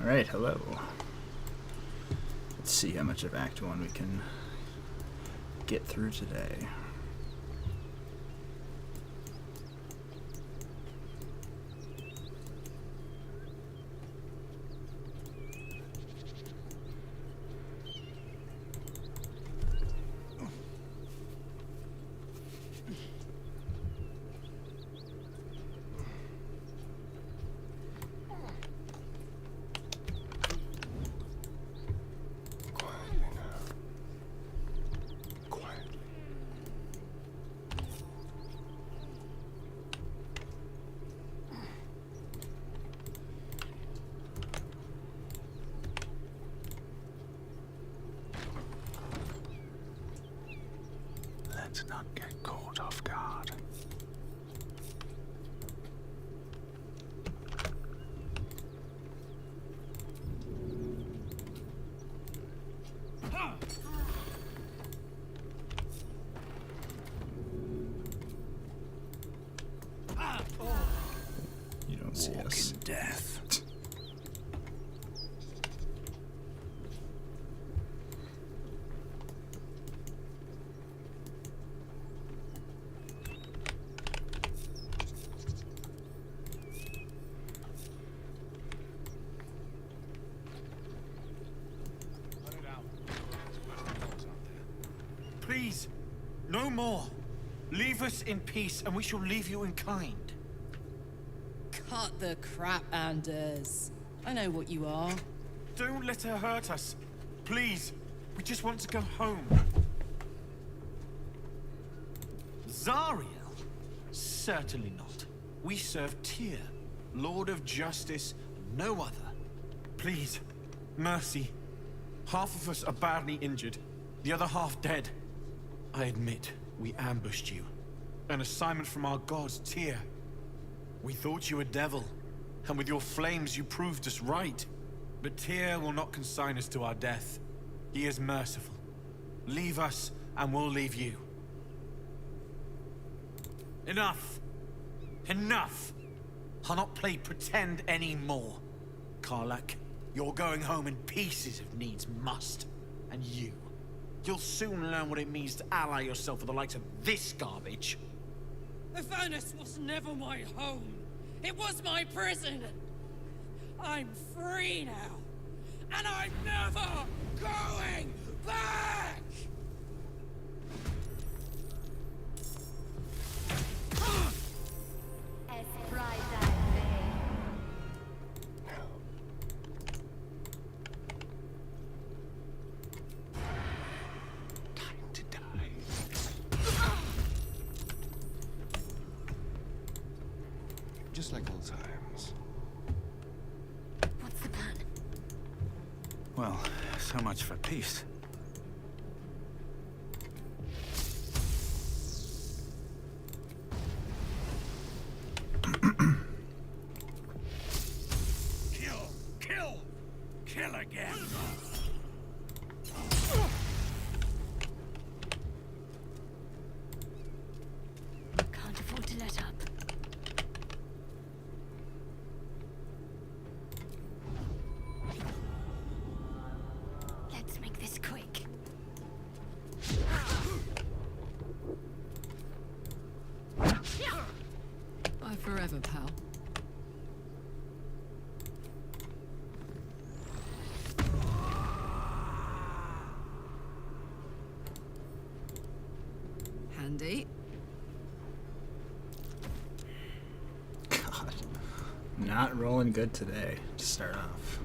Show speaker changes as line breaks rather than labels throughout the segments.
Alright, hello. Let's see how much of Act 1 we can get through today.
Let's not get caught off guard.
You don't see us.
Walk in death.
Please, no more. Leave us in peace, and we shall leave you in kind.
Cut the crap, Anders. I know what you are.
Don't let her hurt us. Please, we just want to go home. Zariel? Certainly not. We serve Tyr, Lord of Justice, no other. Please, mercy. Half of us are badly injured, the other half dead. I admit, we ambushed you. An assignment from our gods, Tyr. We thought you a devil, and with your flames you proved us right. But Tyr will not consign us to our death. He is merciful. Leave us, and we'll leave you. Enough! Enough! I'll not play pretend anymore. Karlach, you're going home in pieces if needs must. And you'll soon learn what it means to ally yourself with the likes of this garbage.
Avernus was never my home. It was my prison. I'm free now. And I'm never going back!
Just like old times.
What's the plan?
Well, so much for peace.
Kill again!
Can't afford to let up. Let's make this quick.
Bye forever, pal. Handy.
God. Not rolling good today to start off.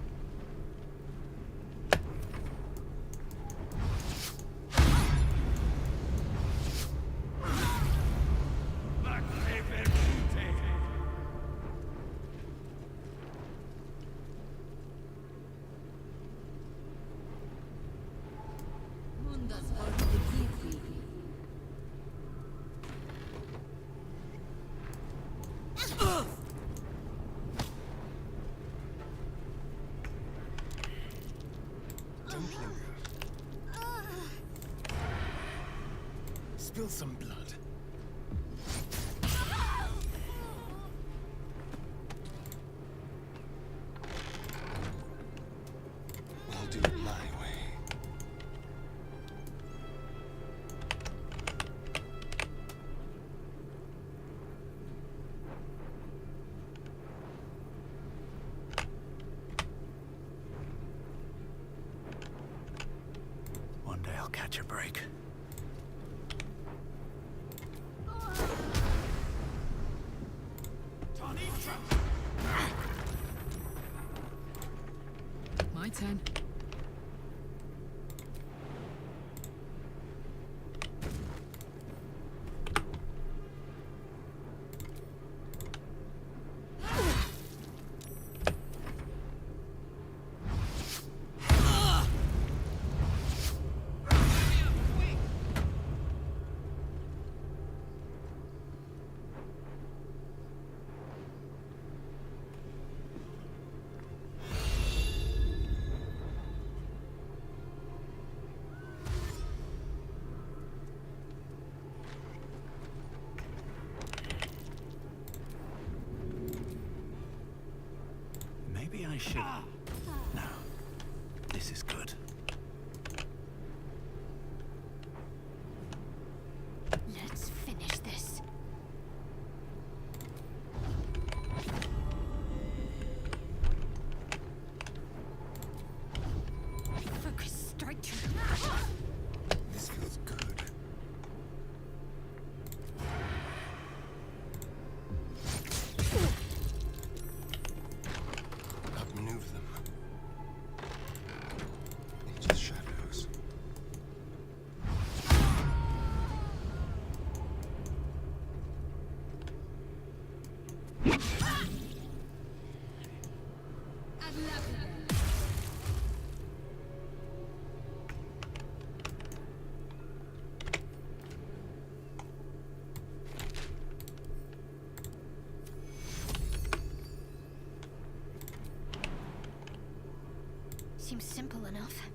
Spill some blood.
break.
My turn.
Maybe I should... No. This is good.
Let's finish this. Focus, strike through.
This feels good. Outmaneuver them. Into the shadows.
Seems simple enough.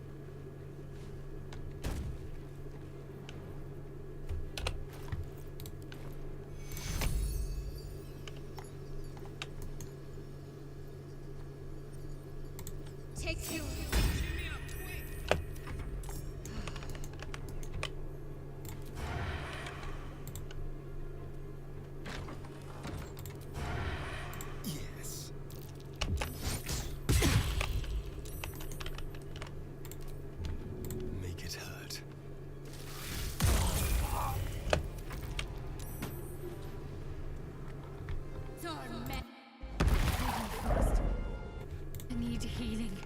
Take you.
Yes. Make it hurt.
Torment. I need healing.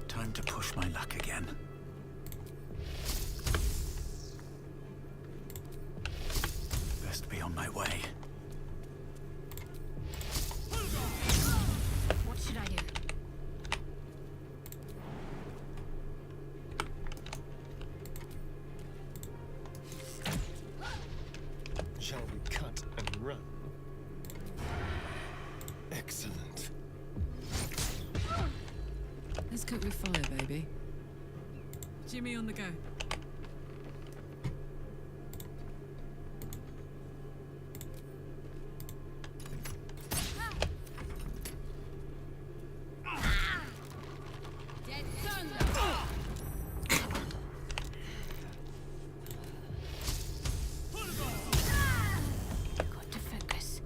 Time to push my luck again. Best be on my way.
What should I do?
Shall we cut and run? Excellent.
Let's cook with fire, baby. Jimmy on the go.
Dead thunder. Got to focus.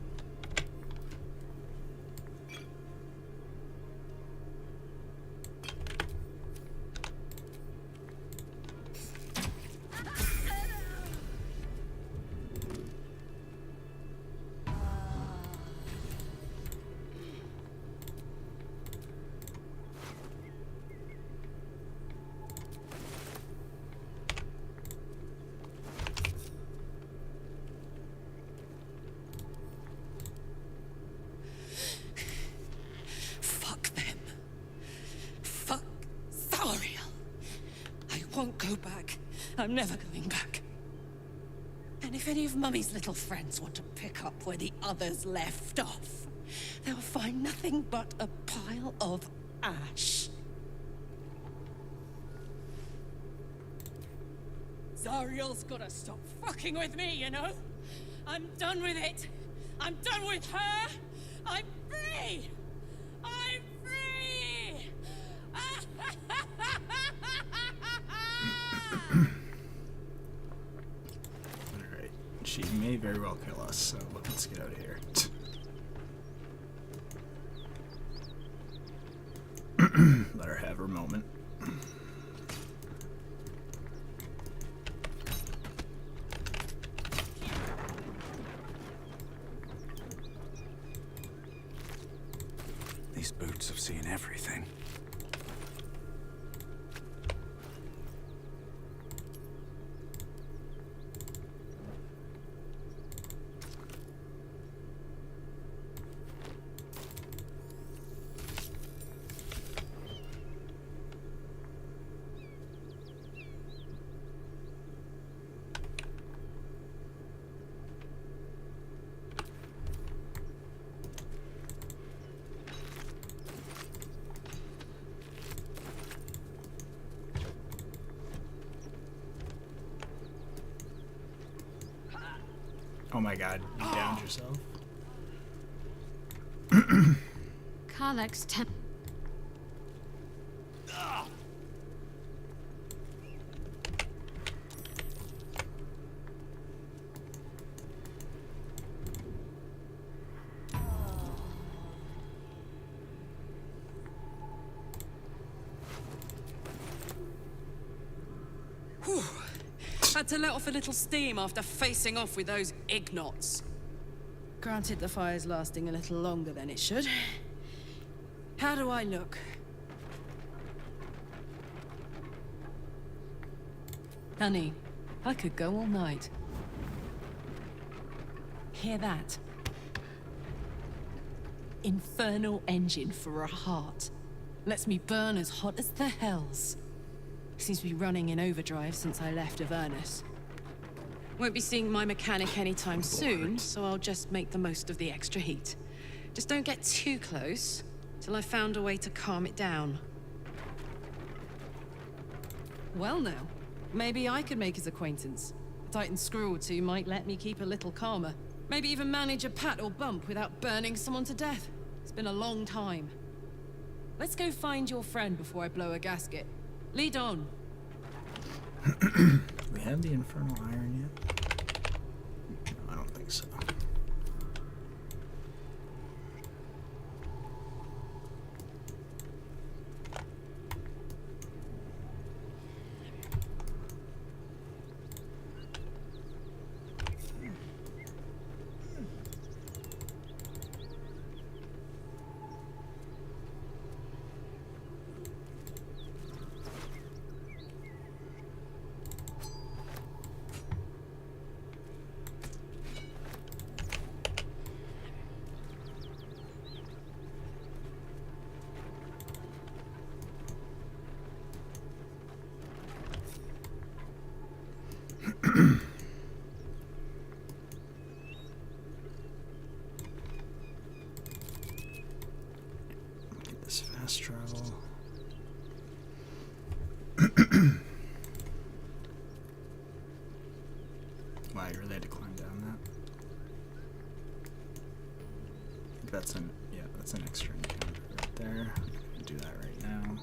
Fuck them. Fuck Zariel. I won't go back. I'm never going back. And if any of Mummy's little friends want to pick up where the others left off, they'll find nothing but a pile of ash. Zariel's gotta stop fucking with me, you know? I'm done with it. I'm done with her. I'm free. I'm free.
Alright. She may very well kill us, so let's get out of here. Let her have her moment.
These boots have seen everything.
Oh my god, you downed yourself?
Karlach's temp.
Had to let off a little steam after facing off with those ignots. Granted, the fire's lasting a little longer than it should. How do I look? Honey, I could go all night. Hear that? Infernal engine for a heart. Lets me burn as hot as the hells. Seems to be running in overdrive since I left Avernus. Won't be seeing my mechanic anytime soon, so I'll just make the most of the extra heat. Just don't get too close, till I've found a way to calm it down. Well now, maybe I could make his acquaintance. A Titan screw or two might let me keep a little calmer. Maybe even manage a pat or bump without burning someone to death. It's been a long time. Let's go find your friend before I blow a gasket. Lead on.
We have the infernal iron yet? No, I don't think so. Get this fast travel. Wow, you really had to climb down that? I think that's an, yeah, that's an extra encounter right there. I can do that right now.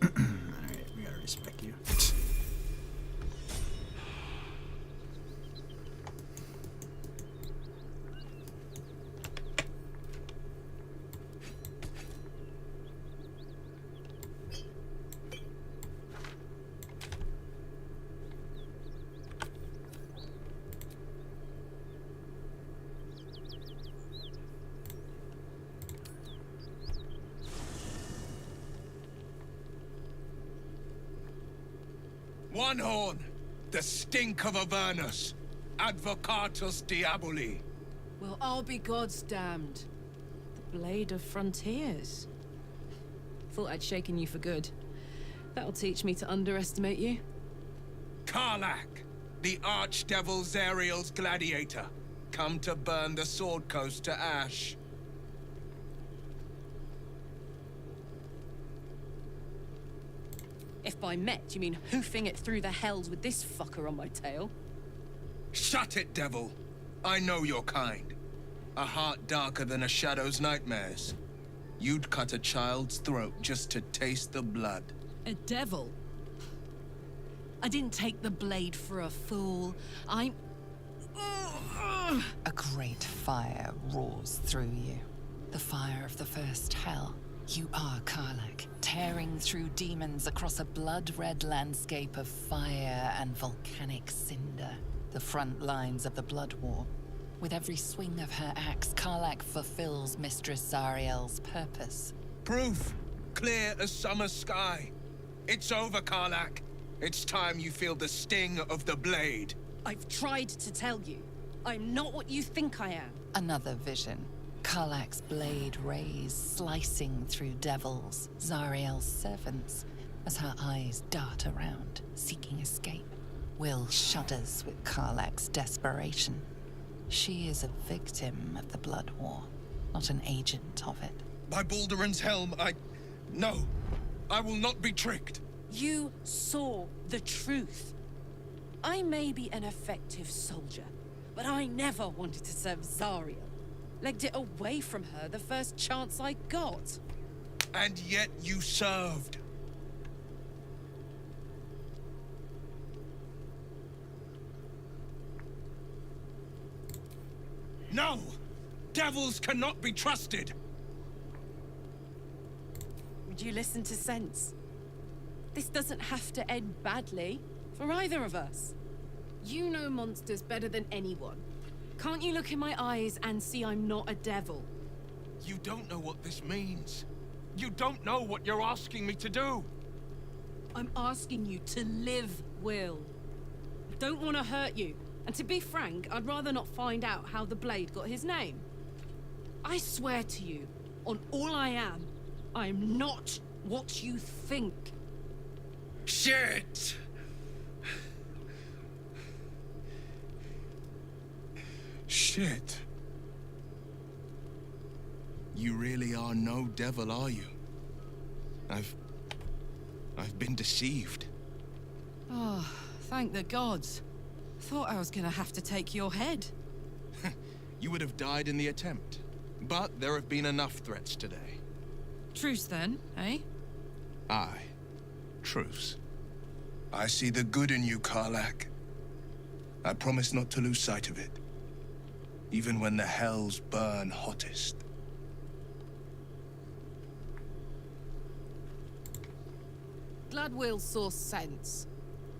Alright, we gotta respect you.
One horn, the stink of Avernus, Advocatus Diaboli.
Well, I'll be God's damned. The Blade of Frontiers. Thought I'd shaken you for good. That'll teach me to underestimate you.
Karlach, the Archdevil Zariel's gladiator, come to burn the Sword Coast to ash.
If by met you mean hoofing it through the hells with this fucker on my tail.
Shut it, devil. I know your kind. A heart darker than a shadow's nightmares. You'd cut a child's throat just to taste the blood.
A devil? I didn't take the blade for a fool. I'm...
A great fire roars through you. The fire of the first hell. You are Karlach, tearing through demons across a blood-red landscape of fire and volcanic cinder. The front lines of the Blood War. With every swing of her axe, Karlach fulfills Mistress Zariel's purpose.
Proof, clear as summer sky. It's over, Karlach. It's time you feel the sting of the blade.
I've tried to tell you. I'm not what you think I am.
Another vision. Karlach's blade rays slicing through devils, Zariel's servants, as her eyes dart around, seeking escape. Will shudders with Karlach's desperation. She is a victim of the Blood War, not an agent of it.
By Balduran's helm, No, I will not be tricked.
You saw the truth. I may be an effective soldier, but I never wanted to serve Zariel. Legged it away from her the first chance I got.
And yet you served. No! Devils cannot be trusted!
Would you listen to sense? This doesn't have to end badly, for either of us. You know monsters better than anyone. Can't you look in my eyes and see I'm not a devil?
You don't know what this means. You don't know what you're asking me to do.
I'm asking you to live, Will. I don't want to hurt you. And to be frank, I'd rather not find out how the Blade got his name. I swear to you, on all I am not what you think.
Shit! Shit. You really are no devil, are you? I've been deceived.
Oh, thank the gods. Thought I was gonna have to take your head.
You would have died in the attempt. But there have been enough threats today.
Truce then, eh?
Aye. Truce. I see the good in you, Karlach. I promise not to lose sight of it. Even when the hells burn hottest.
Glad Will saw sense.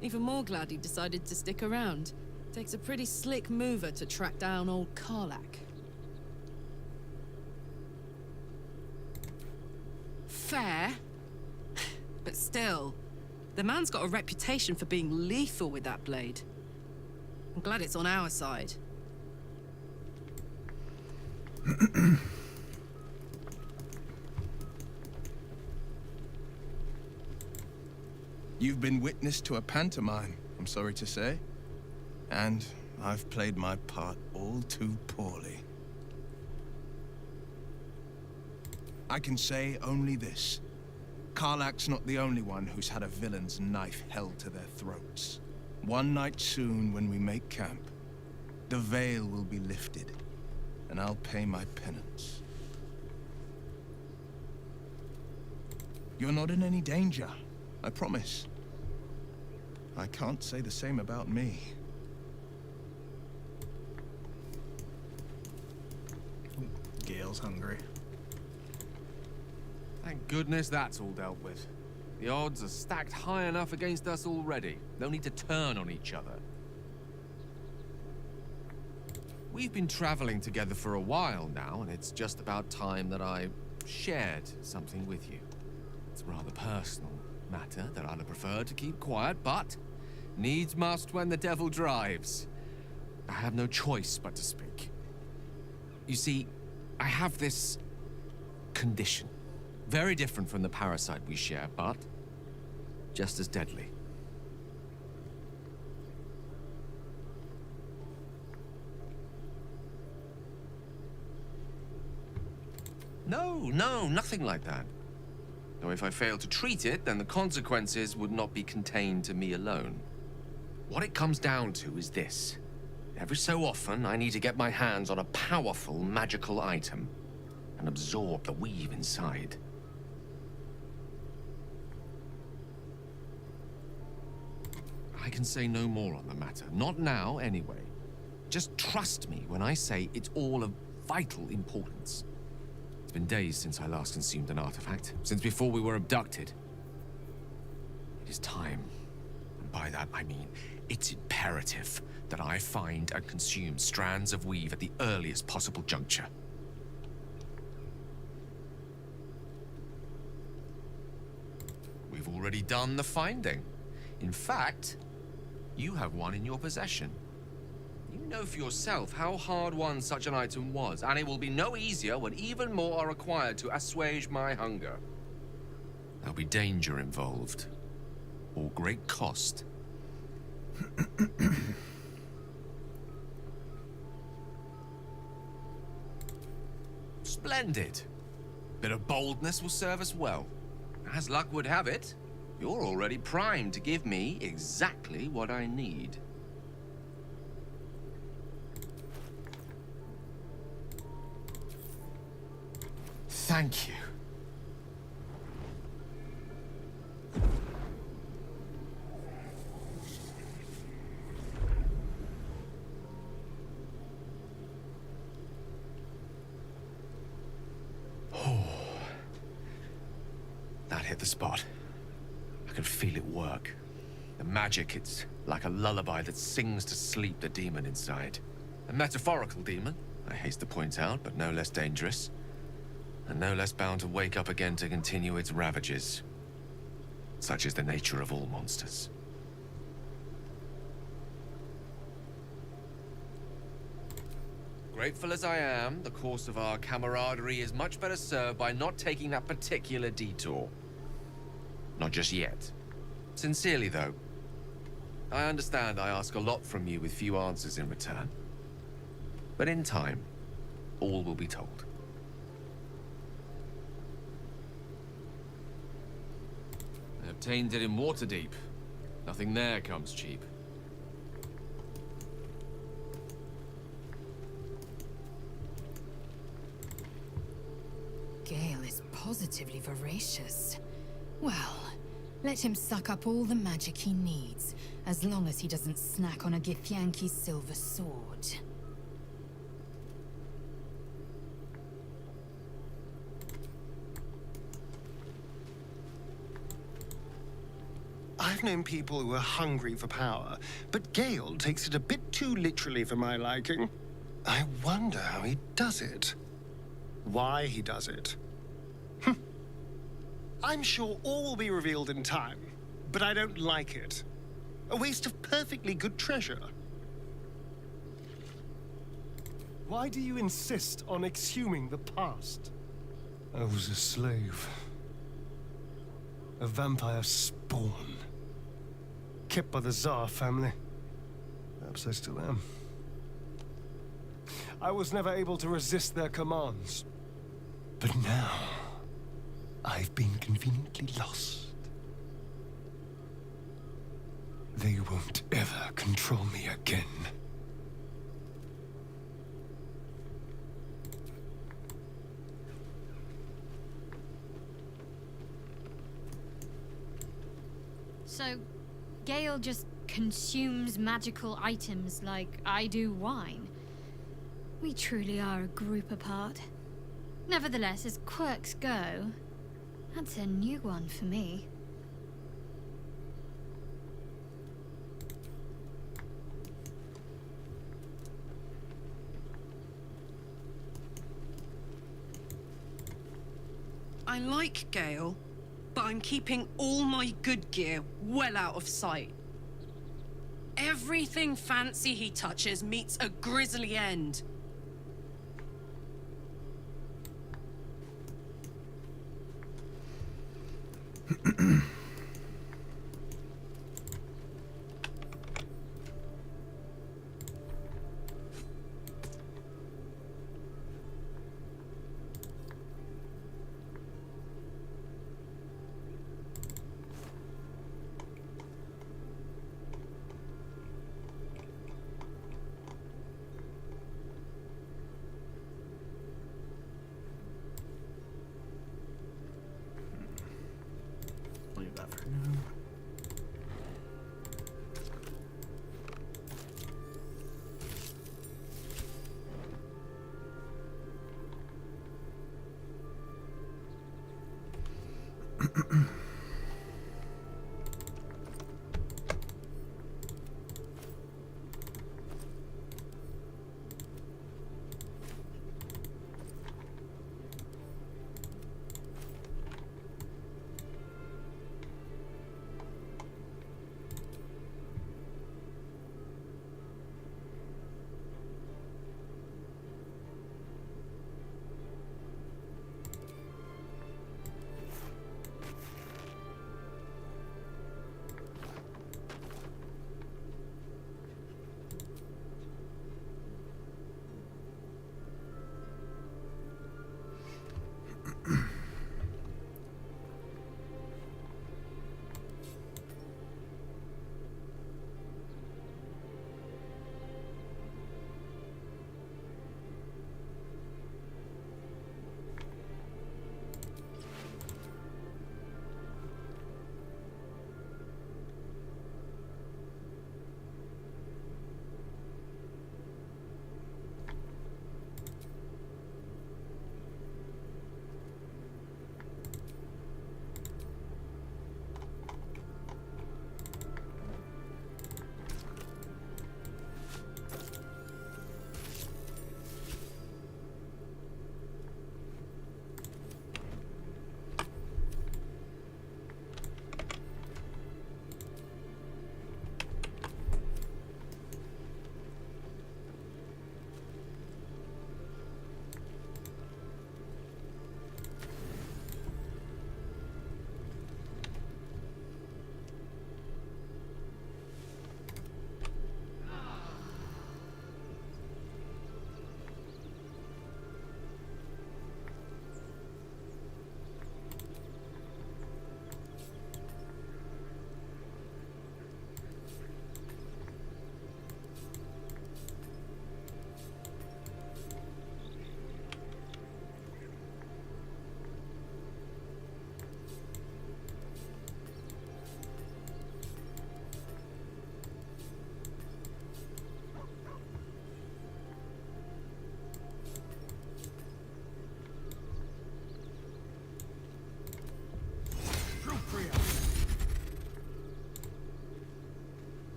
Even more glad he decided to stick around. Takes a pretty slick mover to track down old Karlach. Fair. But still, the man's got a reputation for being lethal with that blade. I'm glad it's on our side.
You've been witness to a pantomime, I'm sorry to say. And I've played my part all too poorly. I can say only this. Karlach's not the only one who's had a villain's knife held to their throats. One night soon, when we make camp, the veil will be lifted, and I'll pay my penance. You're not in any danger, I promise. I can't say the same about me.
Gale's hungry.
Thank goodness that's all dealt with. The odds are stacked high enough against us already. No need to turn on each other. We've been traveling together for a while now, and it's just about time that I shared something with you. It's a rather personal matter that I'd have preferred to keep quiet, but Needs must when the devil drives. I have no choice but to speak. You see, I have this condition. Very different from the parasite we share, but just as deadly. No, nothing like that. Though if I fail to treat it, then the consequences would not be contained to me alone. What it comes down to is this. Every so often, I need to get my hands on a powerful magical item and absorb the weave inside. I can say no more on the matter. Not now, anyway. Just trust me when I say it's all of vital importance. It's been days since I last consumed an artifact, since before we were abducted. It is time. And by that, I mean it's imperative that I find and consume strands of weave at the earliest possible juncture. We've already done the finding. In fact, you have one in your possession. You know for yourself how hard won such an item was, and it will be no easier when even more are required to assuage my hunger. There'll be danger involved, or great cost. Splendid. Bit of boldness will serve us well. As luck would have it, you're already primed to give me exactly what I need. Thank you. That hit the spot. I can feel it work. The magic, it's like a lullaby that sings to sleep the demon inside. A metaphorical demon, I haste to point out, but no less dangerous. And no less bound to wake up again to continue its ravages. Such is the nature of all monsters. Grateful as I am, the course of our camaraderie is much better served by not taking that particular detour. Not just yet. Sincerely, though, I understand I ask a lot from you with few answers in return. But in time, all will be told. I obtained it in Waterdeep. Nothing there comes cheap.
Gale is positively voracious. Well, let him suck up all the magic he needs, as long as he doesn't snack on a Githyanki's silver sword.
I've known people who are hungry for power, but Gale takes it a bit too literally for my liking. I wonder how he does it. Why he does it. I'm sure all will be revealed in time, but I don't like it. A waste of perfectly good treasure.
Why do you insist on exhuming the past? I was a slave. A vampire spawn. Kept by the Tsar family. Perhaps I still am. I was never able to resist their commands. But now, I've been conveniently lost. They won't ever control me again.
So, Gale just consumes magical items like I do wine. We truly are a group apart. Nevertheless, as quirks go, that's a new one for me.
I like Gale, but I'm keeping all my good gear well out of sight.
Everything fancy he touches meets a grisly end.
Leave that for now.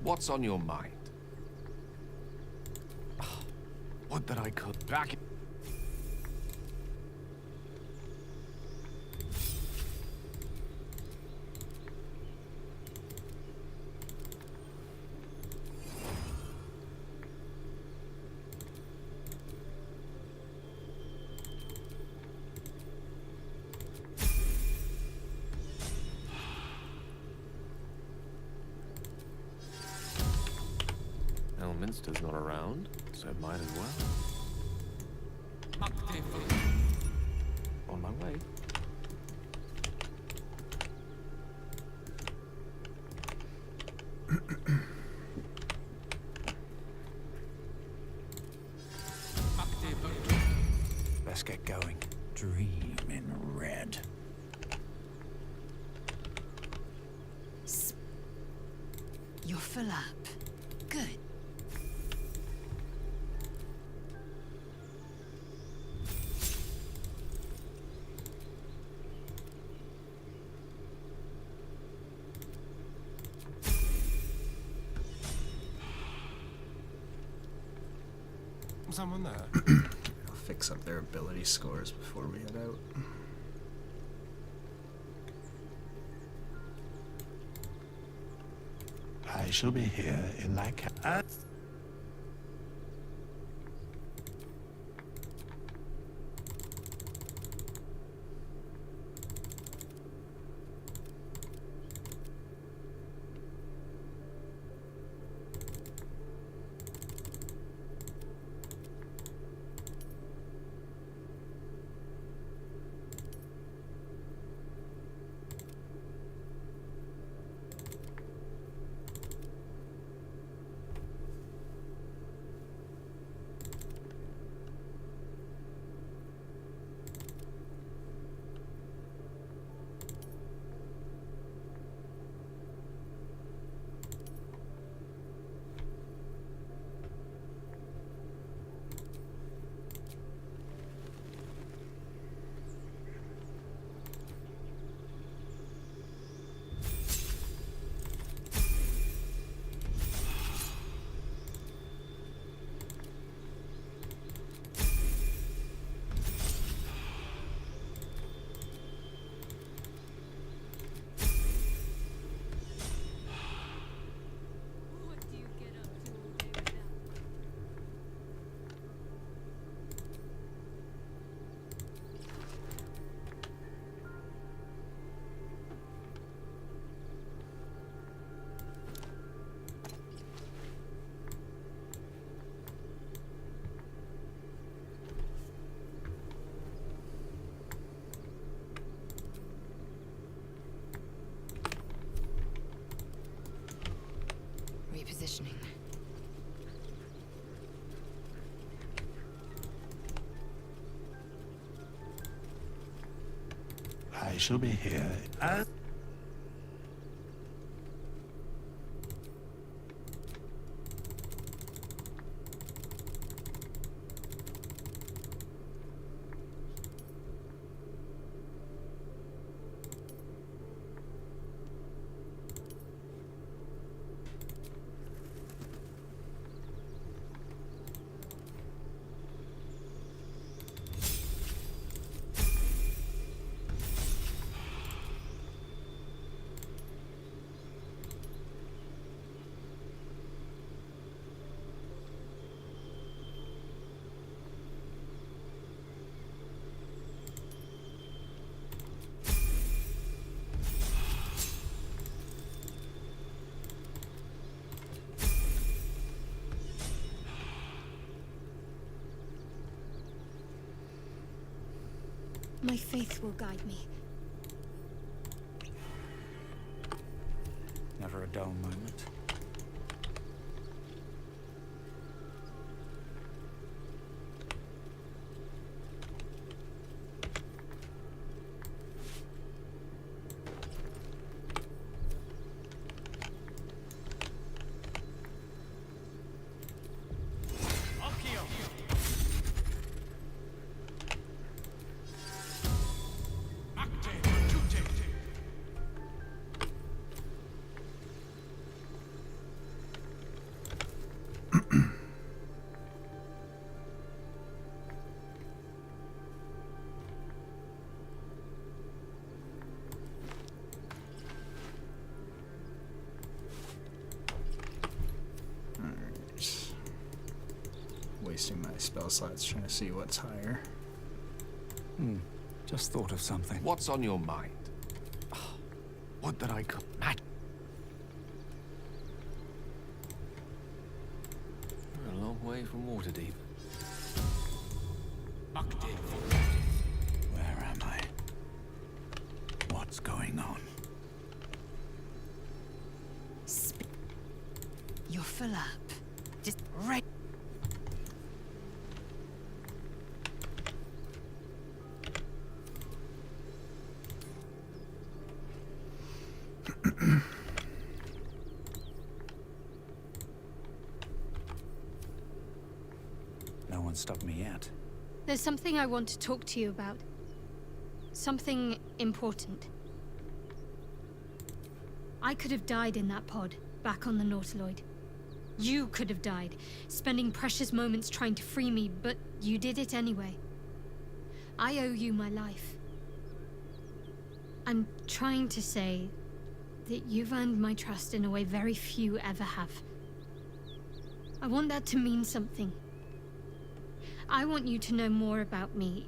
What's on your mind? Would that I could back. Elminster's not around, so it might as well. On my way.
Let's get going. Dream in red.
You're full up. Good.
Someone there?
fix up their ability scores before we head out.
I shall be here in my camp.
Repositioning.
I shall be here.
My faith will guide me.
Never a dull moment.
Wasting my spell slots trying to see what's higher.
Just thought of something.
What's on your mind? What that I could match? We're a long way from Waterdeep.
Where am I? What's going on?
You're full up. Just right.
No one stopped me yet.
There's something I want to talk to you about. Something important. I could have died in that pod, back on the Nautiloid. You could have died, spending precious moments trying to free me, but you did it anyway. I owe you my life. I'm trying to say that you've earned my trust in a way very few ever have. I want that to mean something. I want you to know more about me,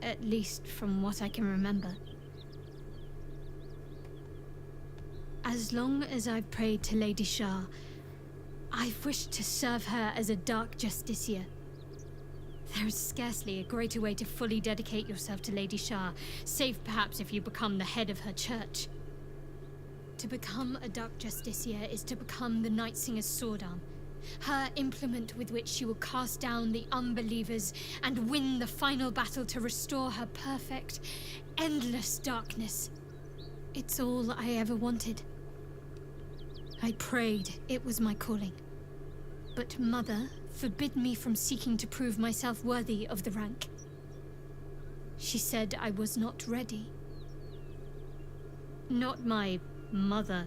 at least from what I can remember. As long as I've prayed to Lady Shah, I've wished to serve her as a Dark Justiciar. There is scarcely a greater way to fully dedicate yourself to Lady Shah, save perhaps if you become the head of her church. To become a Dark Justiciar is to become the Night Singer's sword arm, her implement with which she will cast down the unbelievers and win the final battle to restore her perfect, endless darkness. It's all I ever wanted. I prayed it was my calling. But Mother forbid me from seeking to prove myself worthy of the rank. She said I was not ready. Not my mother,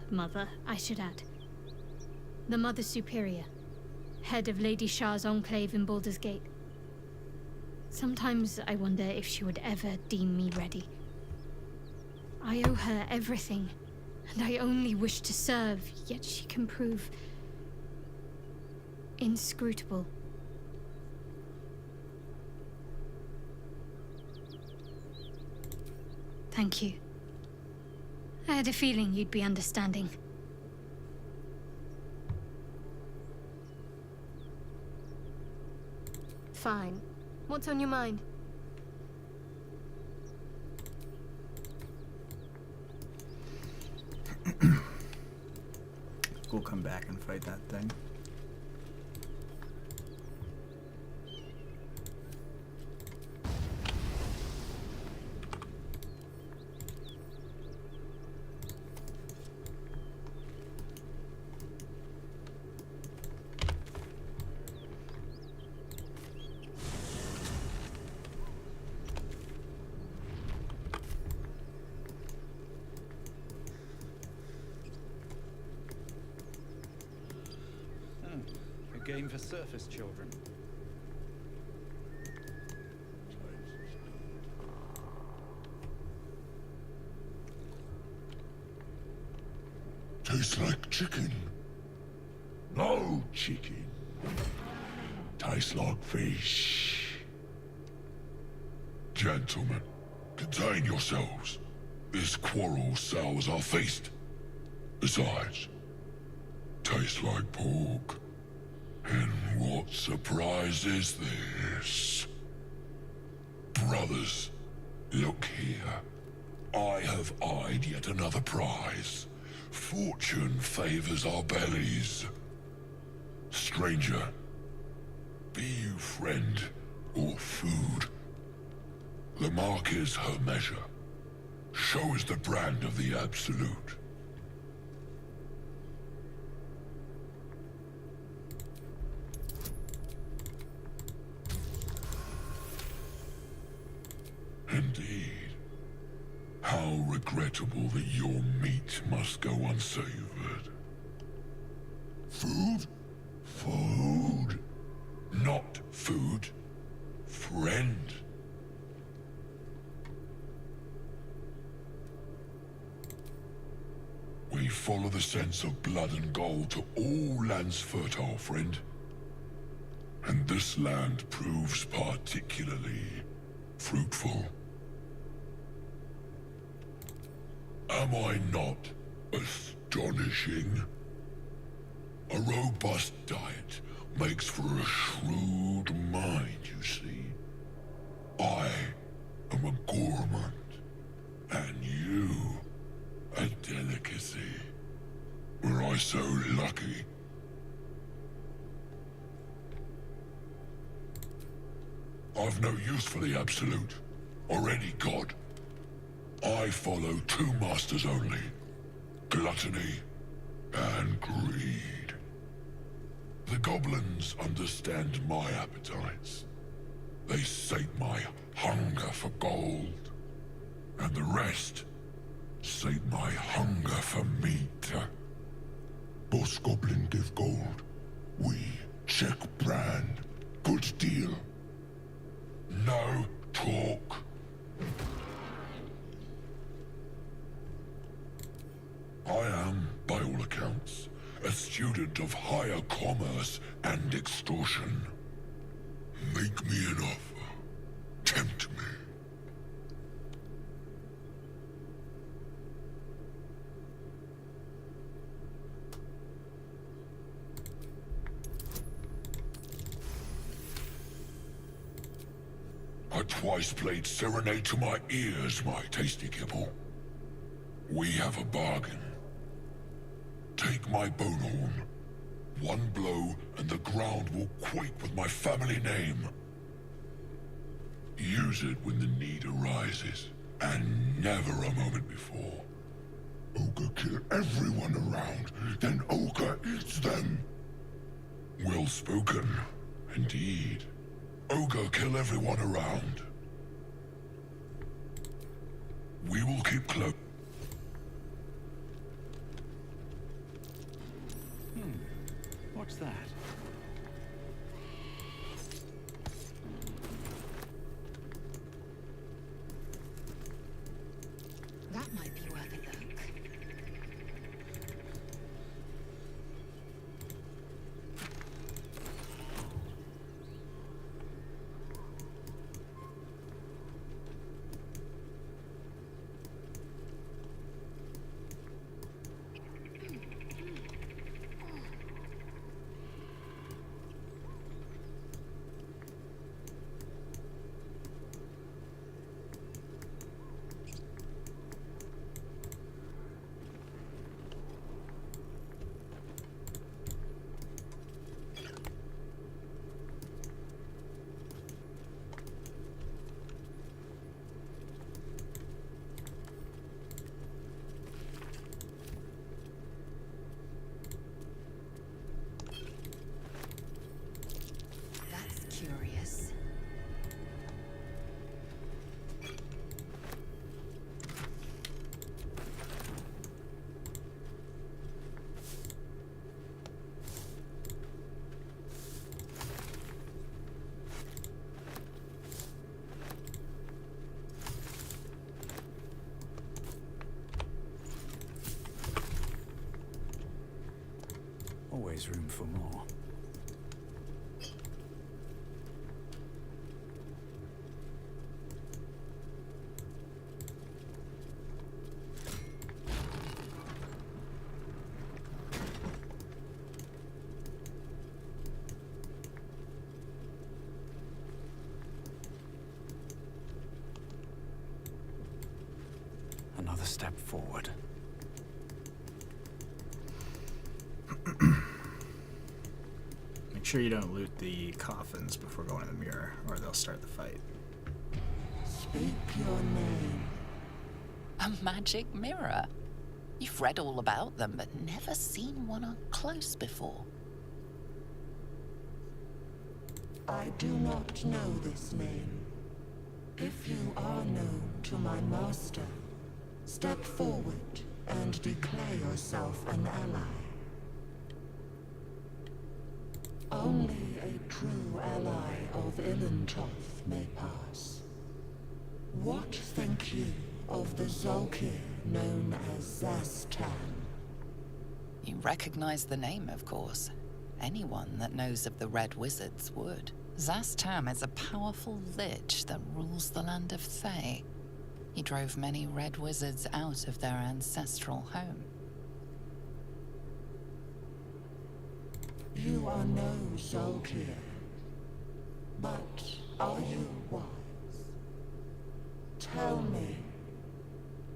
I should add. The Mother Superior, head of Lady Shah's enclave in Baldur's Gate. Sometimes I wonder if she would ever deem me ready. I owe her everything, and I only wish to serve, yet she can prove inscrutable. Thank you. I had a feeling you'd be understanding. Fine. What's on your mind?
We'll come back and fight that thing.
Game for surface children.
Tastes like chicken. No chicken. Tastes like fish. Gentlemen, contain yourselves. This quarrel sours our feast. Besides, tastes like pork. And what surprise is this? Brothers, look here. I have eyed yet another prize. Fortune favors our bellies. Stranger, be you friend or food. The mark is her measure. Show is the brand of the absolute. Indeed. How regrettable that your meat must go unsavored. Food? Food? Not food. Friend. We follow the sense of blood and gold to all lands fertile, friend. And this land proves particularly fruitful. Am I not astonishing? A robust diet makes for a shrewd mind, you see. I am a gourmand, and you a delicacy. Were I so lucky? I've no use for the absolute, or any god. I follow two masters only, gluttony and greed. The goblins understand my appetites. They sate my hunger for gold, and the rest sate my hunger for meat. Boss Goblin give gold. We check brand. Good deal. No talk. I am, by all accounts, a student of higher commerce and extortion. Make me an offer. Tempt me. A twice-played serenade to my ears, my tasty kibble. We have a bargain. Take my bone horn. One blow, and the ground will quake with my family name. Use it when the need arises, and never a moment before. Ogre kill everyone around, then Ogre eats them. Well spoken, indeed. Ogre kill everyone around. We will keep close.
What's that?
That might be worth a look. Curious.
Always room for more. Another step forward.
Make sure you don't loot the coffins before going to the mirror, or they'll start the fight.
Speak your name. A magic mirror? You've read all about them, but never seen one up close before.
I do not know this name. If you are known to my master, step forward and declare yourself an ally. Only a true ally of Ilintoth may pass. What think you of the Zolkir known as Zastan?
You recognize the name, of course. Anyone that knows of the Red Wizards would. Zastam is a powerful lich that rules the land of Thay. He drove many Red Wizards out of their ancestral home.
You are no Zolkir, but are you wise? Tell me,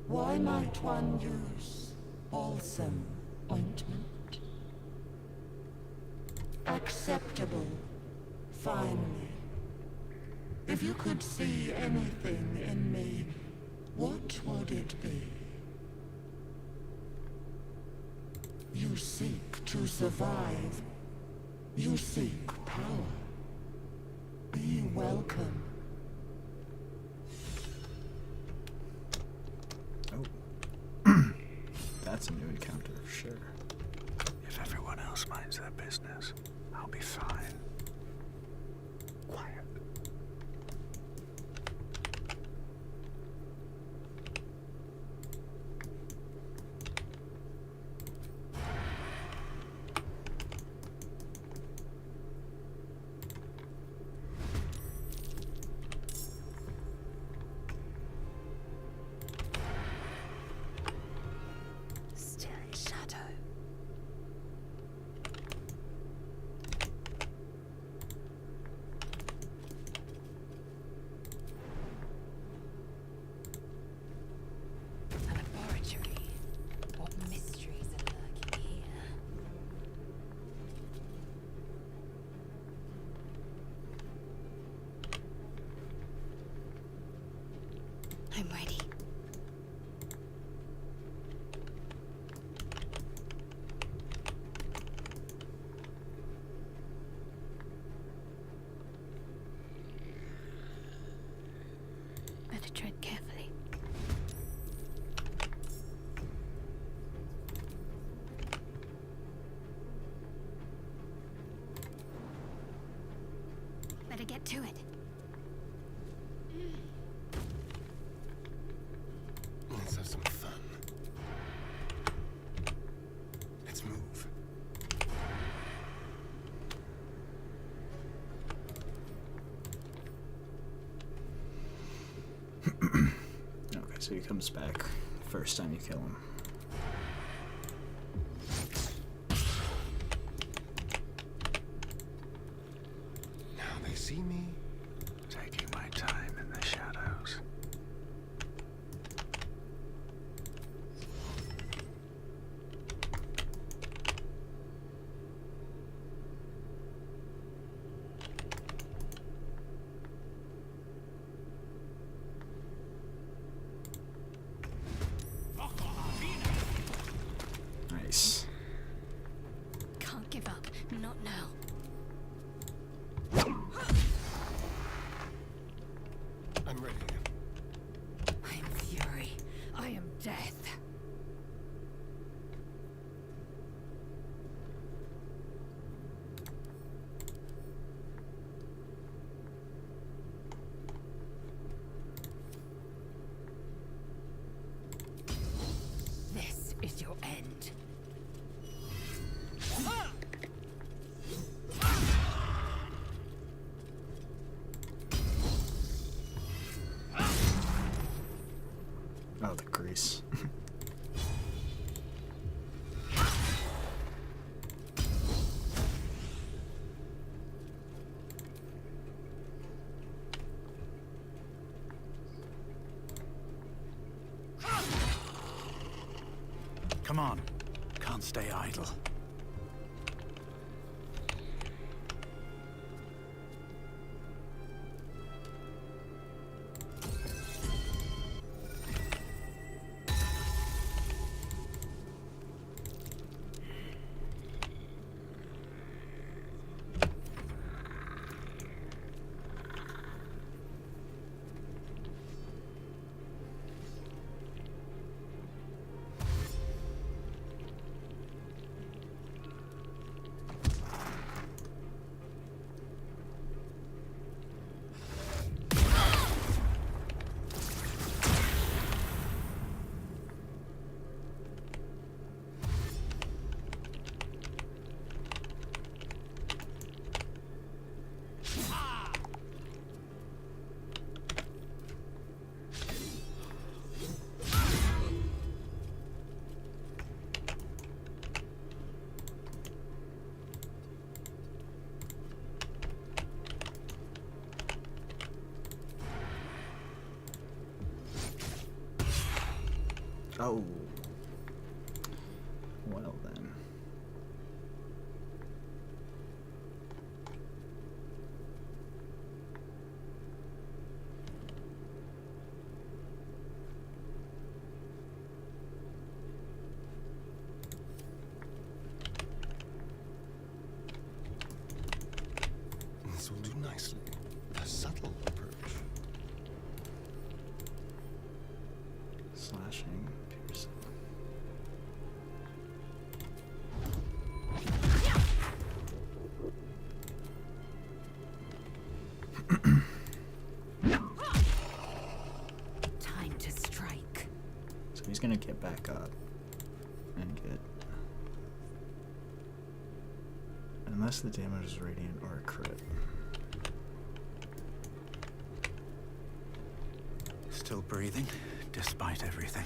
why might one use balsam ointment? Acceptable, finally. If you could see anything in me, what would it be? You seek to survive. You seek power. Be welcome.
Oh. That's a new encounter, for sure.
If ever business. I'll be fine. Quiet.
Still in shadow. A laboratory. What mysteries are lurking here? I'm ready. Better tread carefully. Better get to it.
Let's have some fun. Let's move.
Okay, so he comes back first time you kill him.
Now they see me.
Taking my time in the shadows.
Nice.
Can't give up. Not now.
I'm ready.
I am fury. I am death. This is your end.
Oh, the grease.
Come on. Can't stay idle.
Oh. Well then.
This will do nicely. A subtle approach.
Slashing, piercing. get back up and get... Unless the damage is radiant or a crit.
Still breathing, despite everything.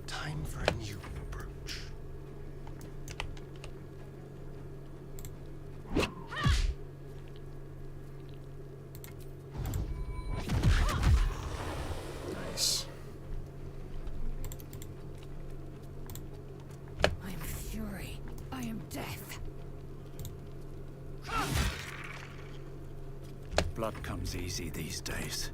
Time for a new approach.
Nice.
I am fury. I am death.
Blood comes easy these days.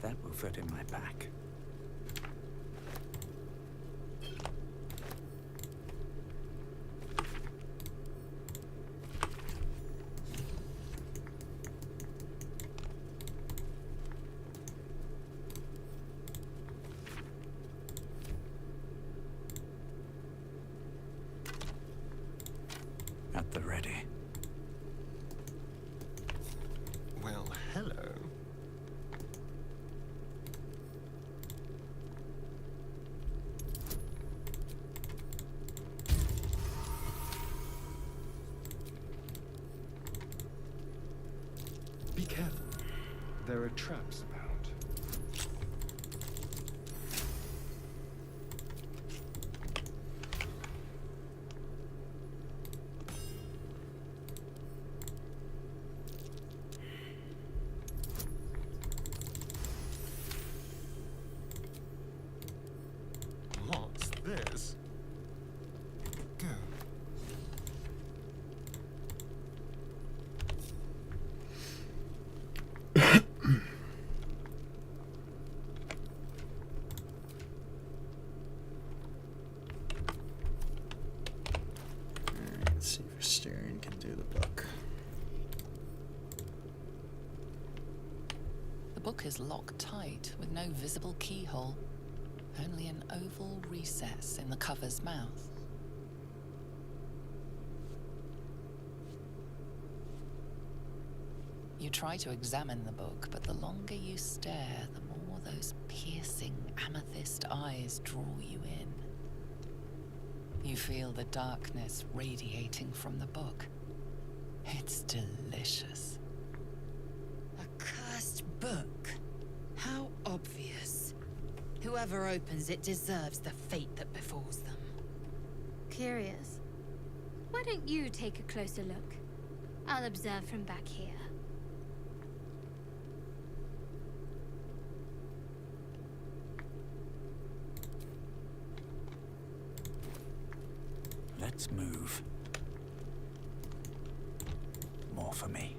That will fit in my pack. At the ready.
Well, hello. Be careful. There are traps about. What's this? Go.
Let's see if Steering can do the book.
book is locked tight with no visible keyhole, only an oval recess in the cover's mouth. You try to examine the book, but the longer you stare, the more those piercing amethyst eyes draw you in. You feel the darkness radiating from the book. It's delicious.
A cursed book? How obvious. Whoever opens it deserves the fate that befalls them.
Curious. Why don't you take a closer look? I'll observe from back here.
Let's move. More for me.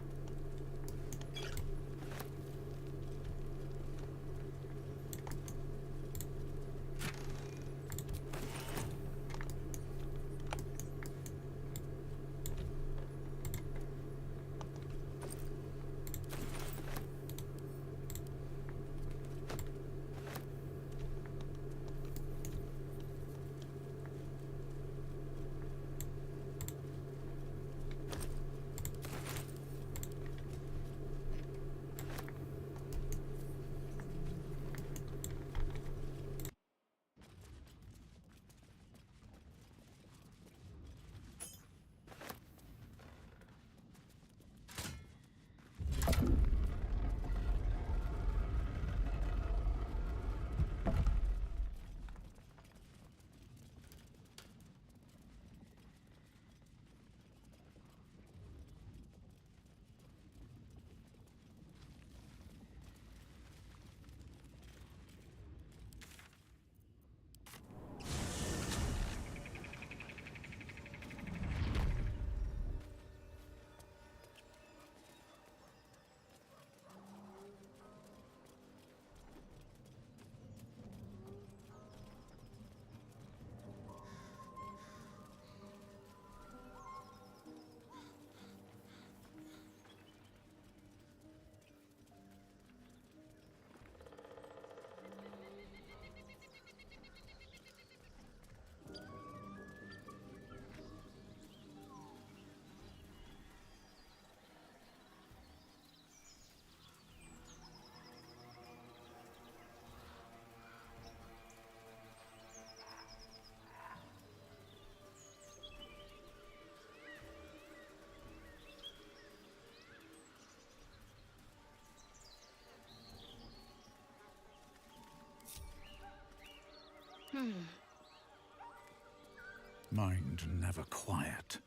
Mind never quiet.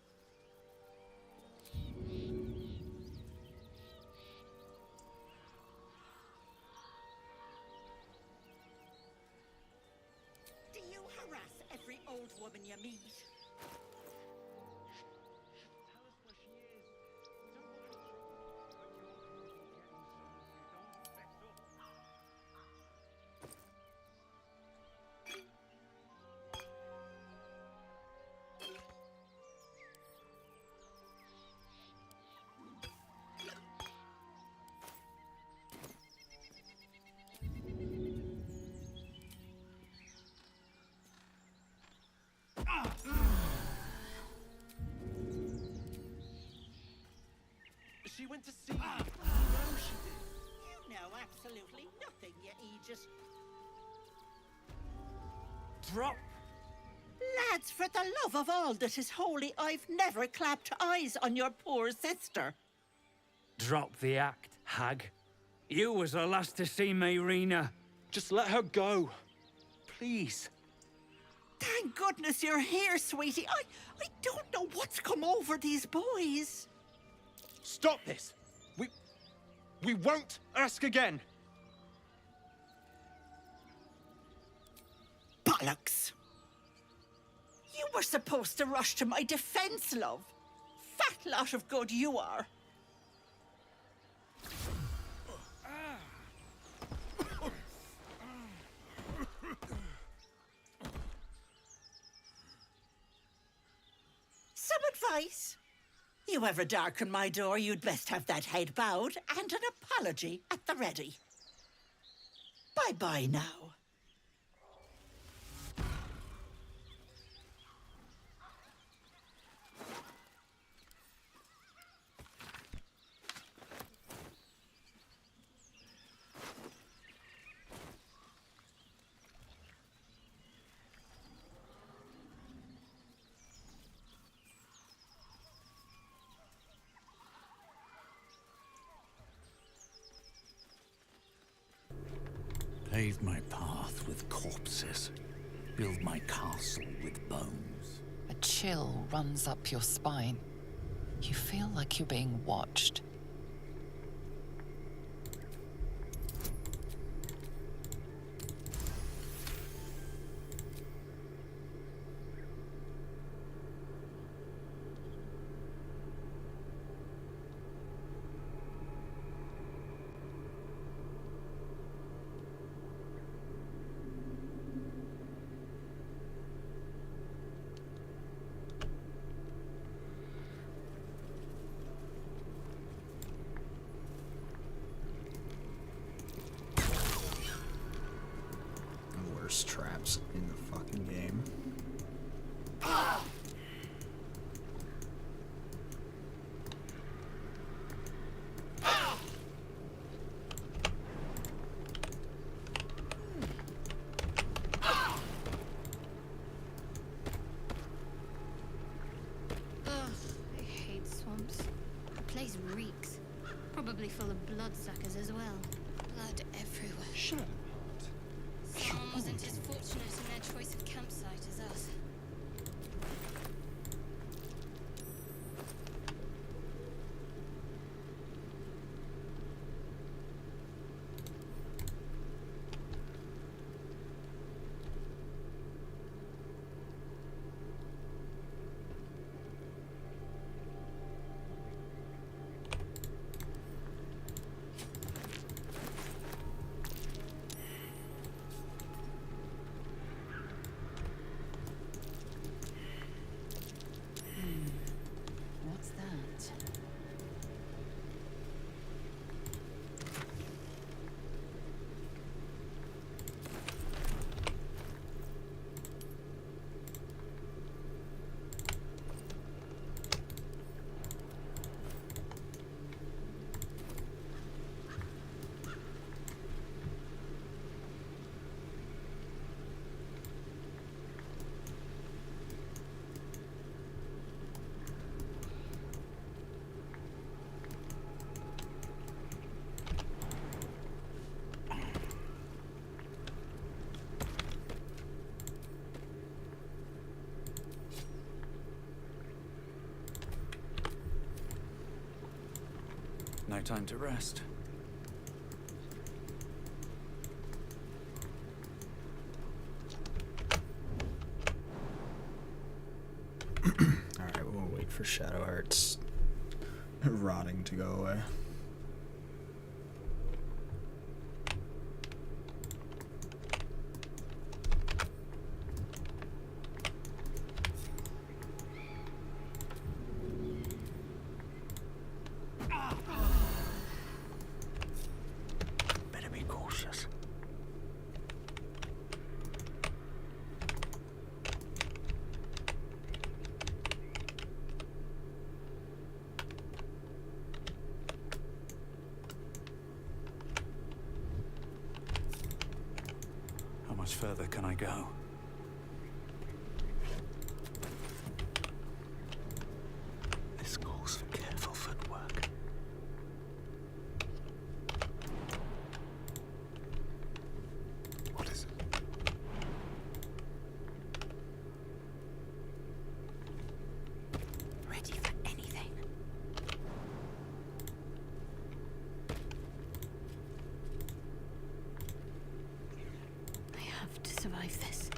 Do you harass every old woman you meet?
She went to see you.
No,
she did.
You know absolutely nothing, you Aegis.
Drop.
Lads, for the love of all that is holy, I've never clapped eyes on your poor sister.
Drop the act, hag. You was the last to see me, Rena.
Just let her go. Please.
Thank goodness you're here, sweetie. I don't know what's come over these boys.
Stop this! We won't ask again!
Bollocks! You were supposed to rush to my defense, love. Fat lot of good you are. Some advice? You ever darken my door, you'd best have that head bowed and an apology at the ready. Bye-bye now.
Pave my path with corpses. Build my castle with bones.
A chill runs up your spine. You feel like you're being watched.
Traps in the fucking game.
Ugh, I hate swamps. The place reeks. Probably full of bloodsuckers as well. Blood everywhere.
Shadowheart.
Someone wasn't as fortunate in their choice of campsite as us. What's that?
No time to rest.
Alright, we'll wait for Shadowheart's rotting to go away.
Better be cautious. How much further can I go? This calls for careful footwork. What is it?
Ready for anything. I have to survive this.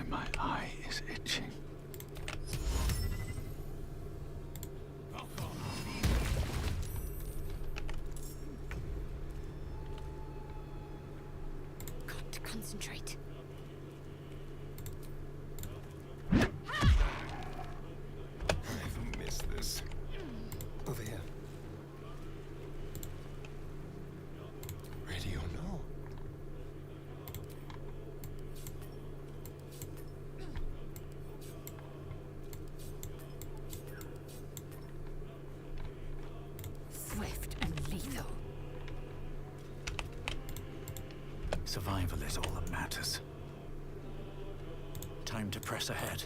why my eye is itching.
Got to concentrate.
I've missed this. Over here. Ready or no?
Swift and lethal.
Survival is all that matters. Time to press ahead.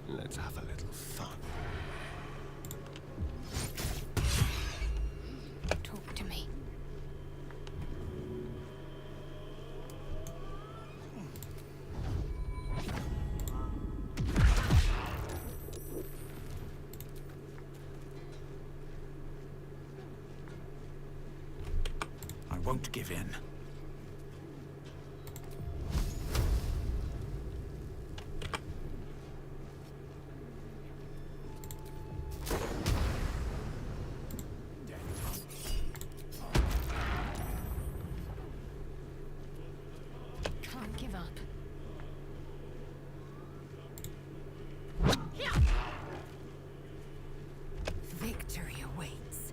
Let's have a little fun.
Talk to me.
I won't give in.
Can't give up.
Victory awaits.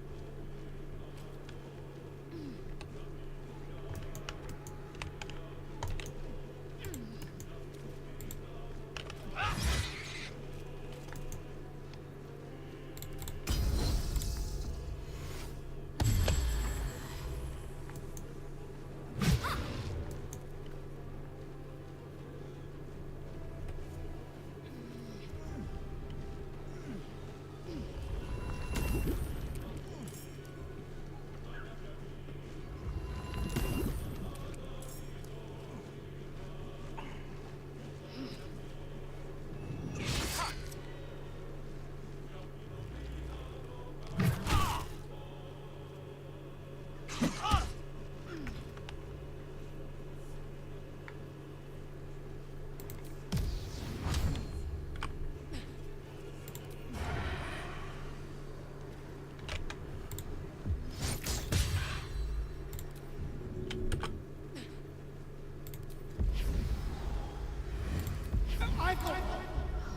I thought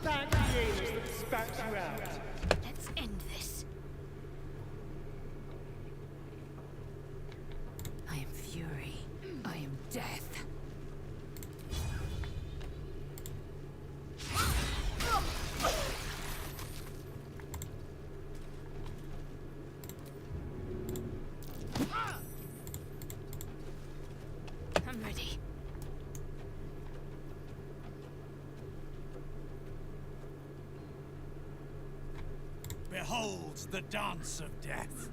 that Irineth that spat you out.
Let's end this.
I am fury. I am death.
I'm ready.
Behold the dance of death.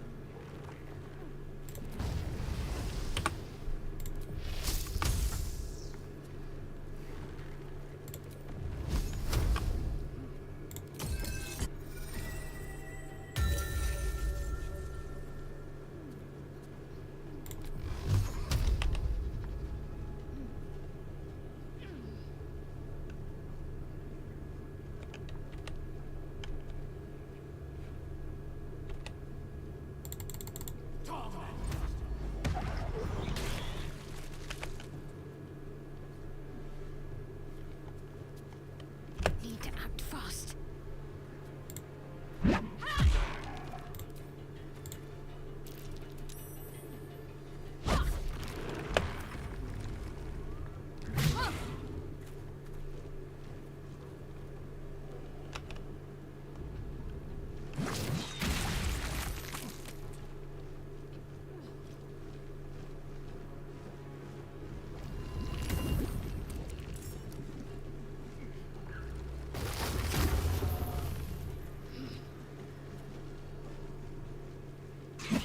To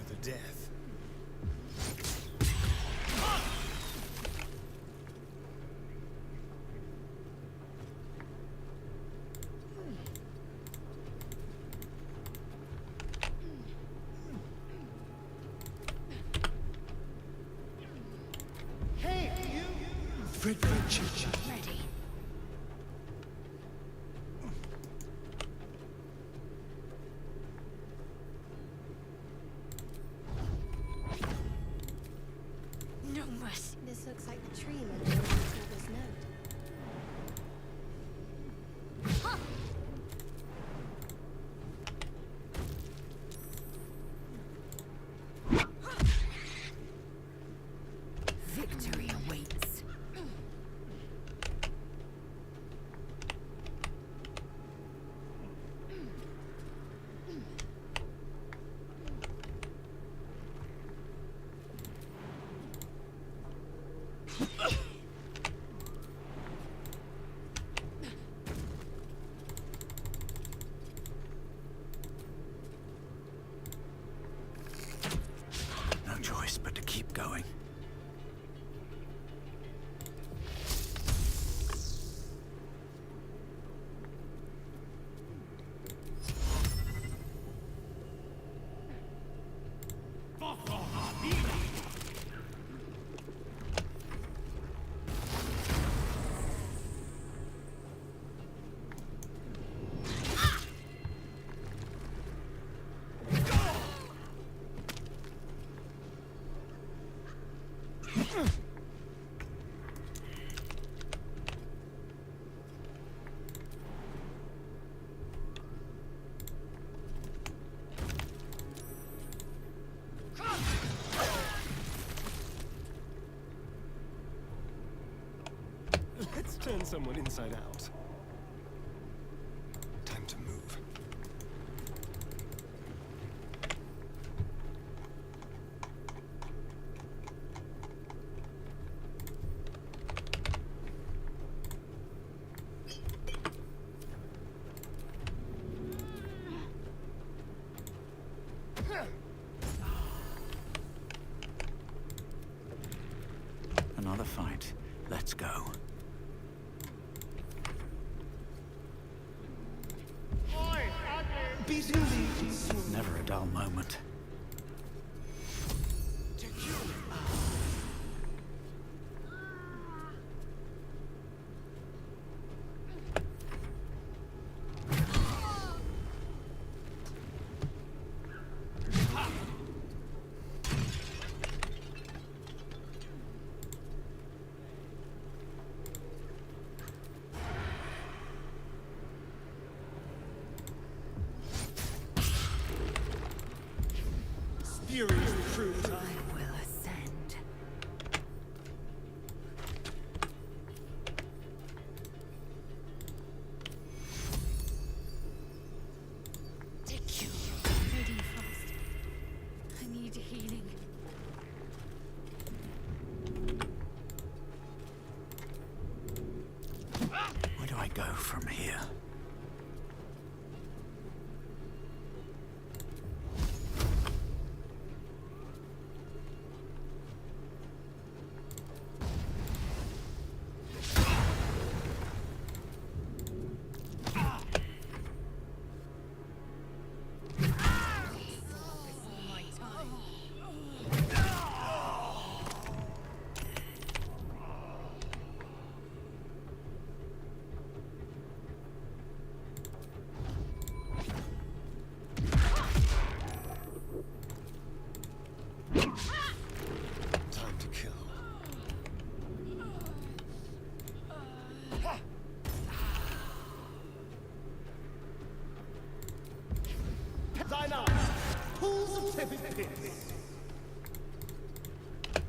the death.
Ready. No mercy.
This looks like the tree lady in Matilda's note.
Victory awaits.
No choice but to keep going.
Let's turn someone inside out. Time to move.
Another fight. Let's go. Never a dull moment.
I will ascend.
Lady Frost. I need healing.
Where do I go from here?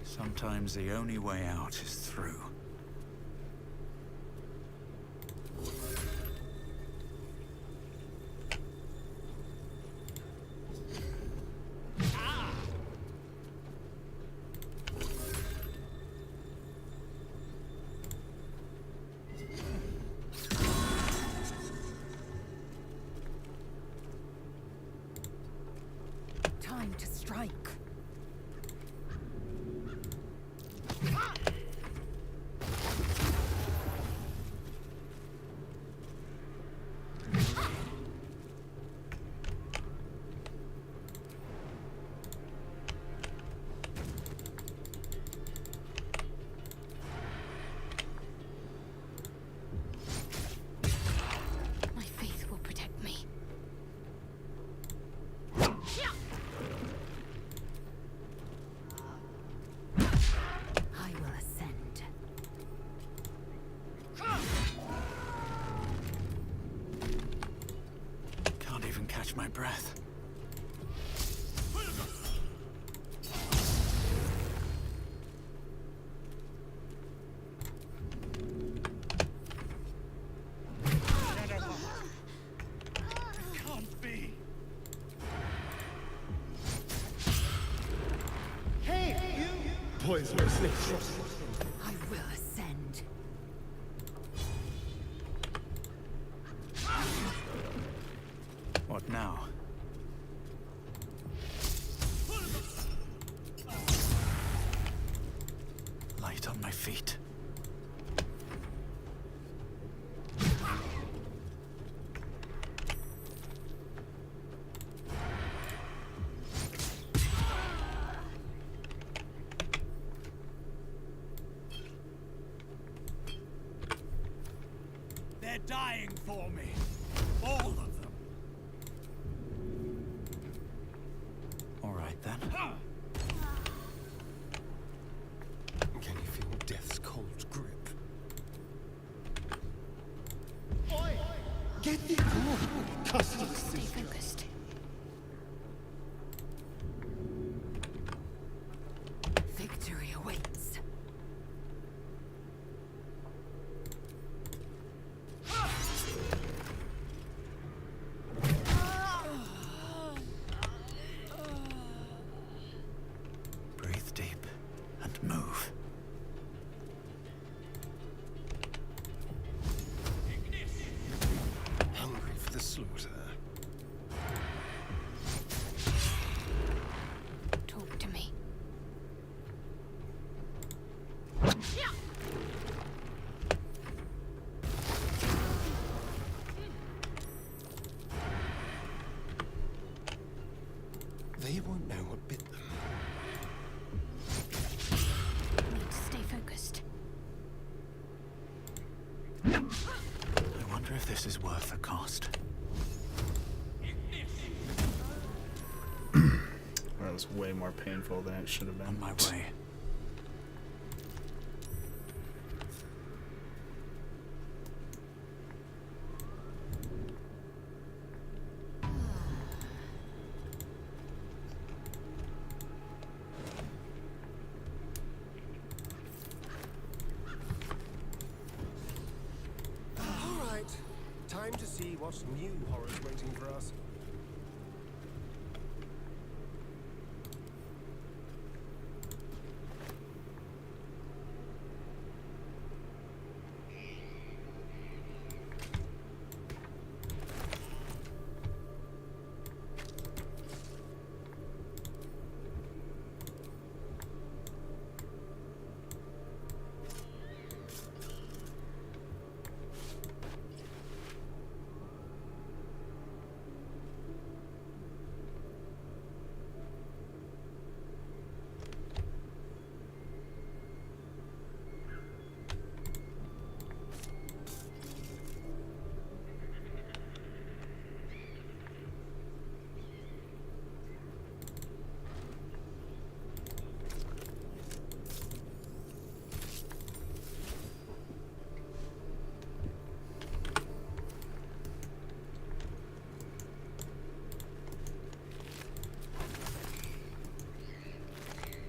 Sometimes the only way out is through.
breath.
Poisonously.
I will ascend.
What now? Light on my feet.
They're dying for me. All of them.
All right then.
Can you feel death's cold grip? Get the custom.
Stay focused. Victory awaits.
Breathe deep and move.
Hungry for the slaughter.
Talk to me.
They won't know what bit them.
Need to stay focused.
I wonder if this is worth the cost. That was way more painful than it should have been. On my way.
All right. Time to see what new horror's waiting for us.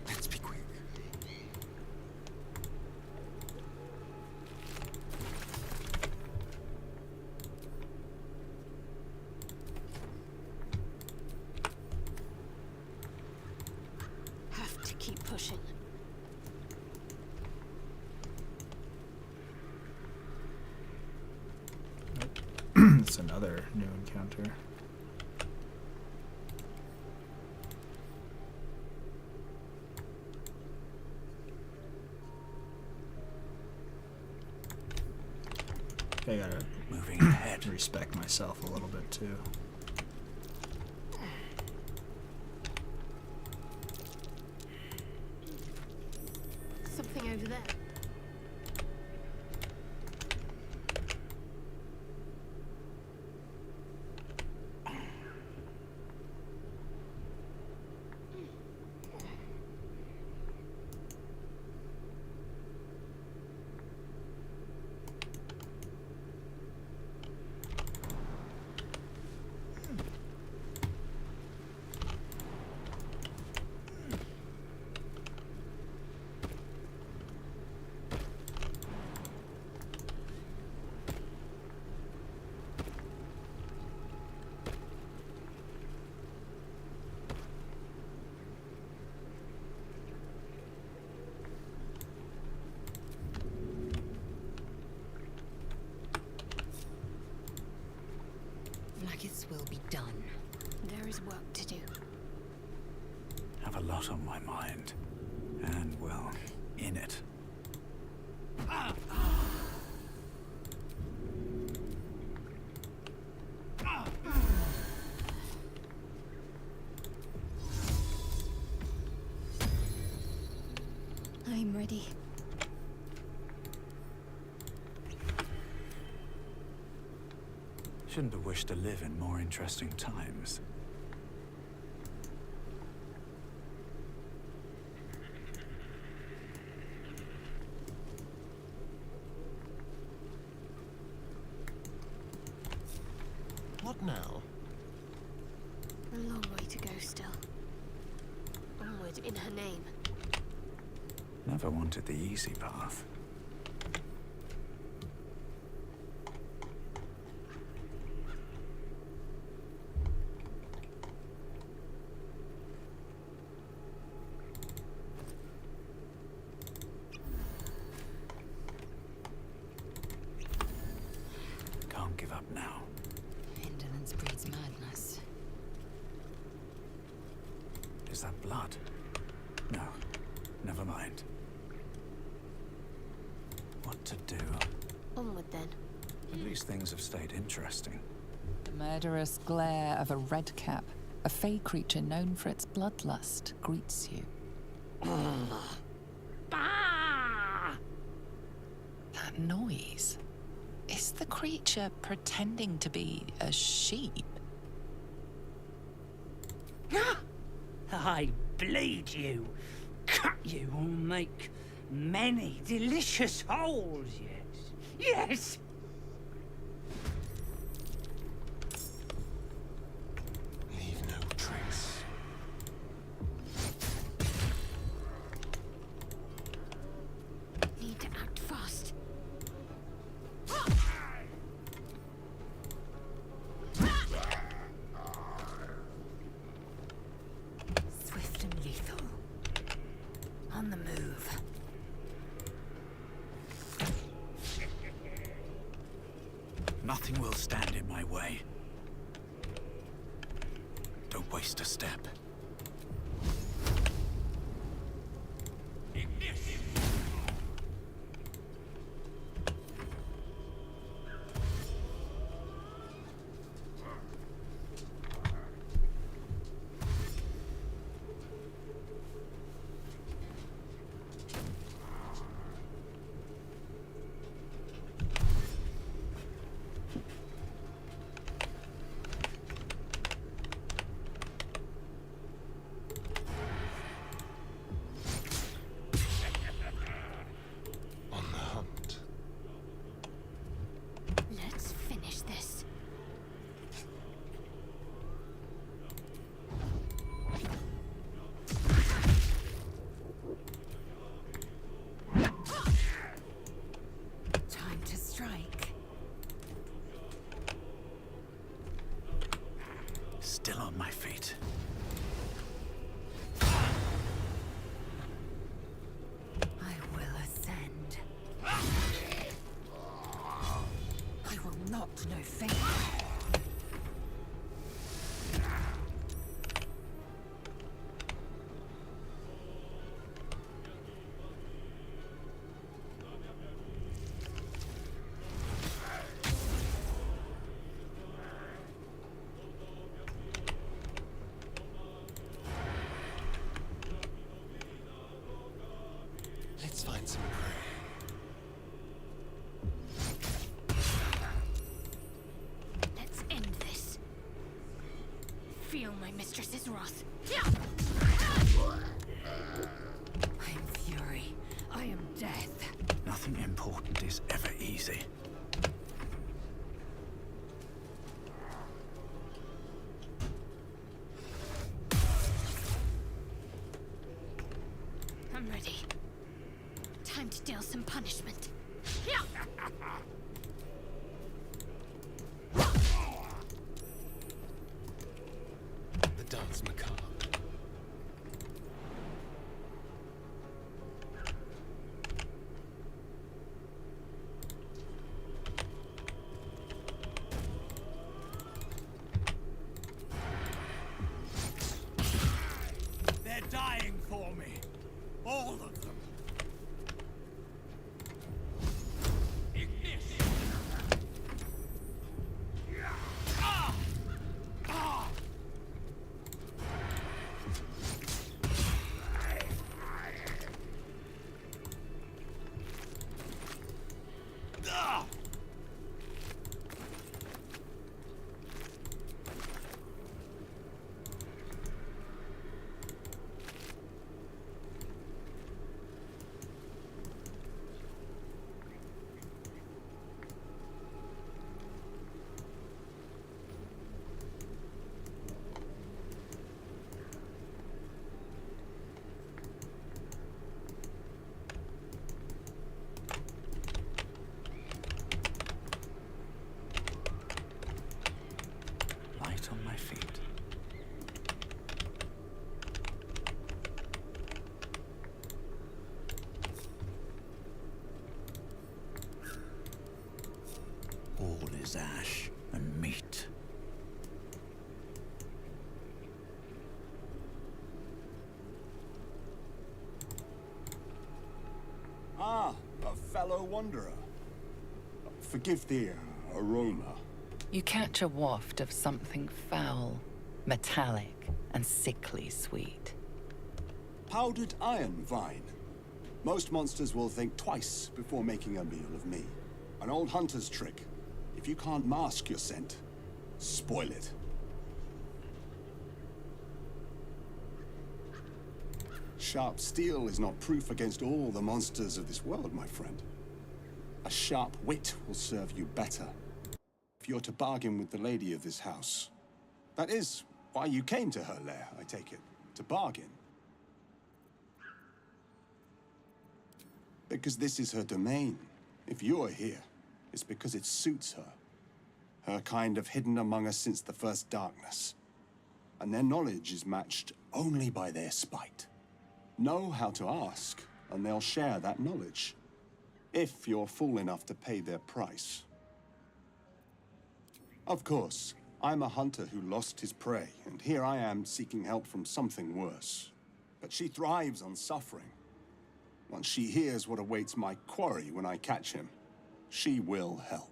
Let's be quick.
Have to keep pushing.
It's another new encounter. I gotta
Moving ahead.
respect myself a little bit too.
Something over there.
lot on my mind. And, well, in it.
I'm ready.
Shouldn't have wished to live in more interesting times.
What now?
A long way to go still. Onward in her name.
Never wanted the easy path. Can't give up now.
Indolence breeds madness.
Is that blood? No. Never mind. What to do?
Onward then.
At least things have stayed interesting.
The murderous glare of a redcap, a fey creature known for its bloodlust, greets you. That noise. Is the creature pretending to be a sheep?
I bleed you, cut you, or make many delicious holes, yes. Yes!
Leave no trace.
Need to act fast.
Swift and lethal. On the move.
Nothing will stand in my way. Don't waste a step.
Let's finish this.
Time to strike.
Still on my feet.
I will ascend. I will not know fate.
Let's find some prey.
Let's end this. Feel my mistress's wrath.
I am fury. I am death.
Nothing important is ever easy.
I'm ready. Time to deal some punishment.
The dance macabre.
They're dying
as ash and meat.
Ah, a fellow wanderer. Forgive the aroma.
You catch a waft of something foul, metallic, and sickly sweet.
Powdered iron vine. Most monsters will think twice before making a meal of me. An old hunter's trick. If you can't mask your scent, spoil it. Sharp steel is not proof against all the monsters of this world, my friend. A sharp wit will serve you better if you're to bargain with the lady of this house. That is why you came to her lair, I take it, to bargain. Because this is her domain. If you're here, it's because it suits her. Her kind have hidden among us since the first darkness. And their knowledge is matched only by their spite. Know how to ask, and they'll share that knowledge. If you're fool enough to pay their price. Of course, I'm a hunter who lost his prey, and here I am seeking help from something worse. But she thrives on suffering. Once she hears what awaits my quarry when I catch him, she will help.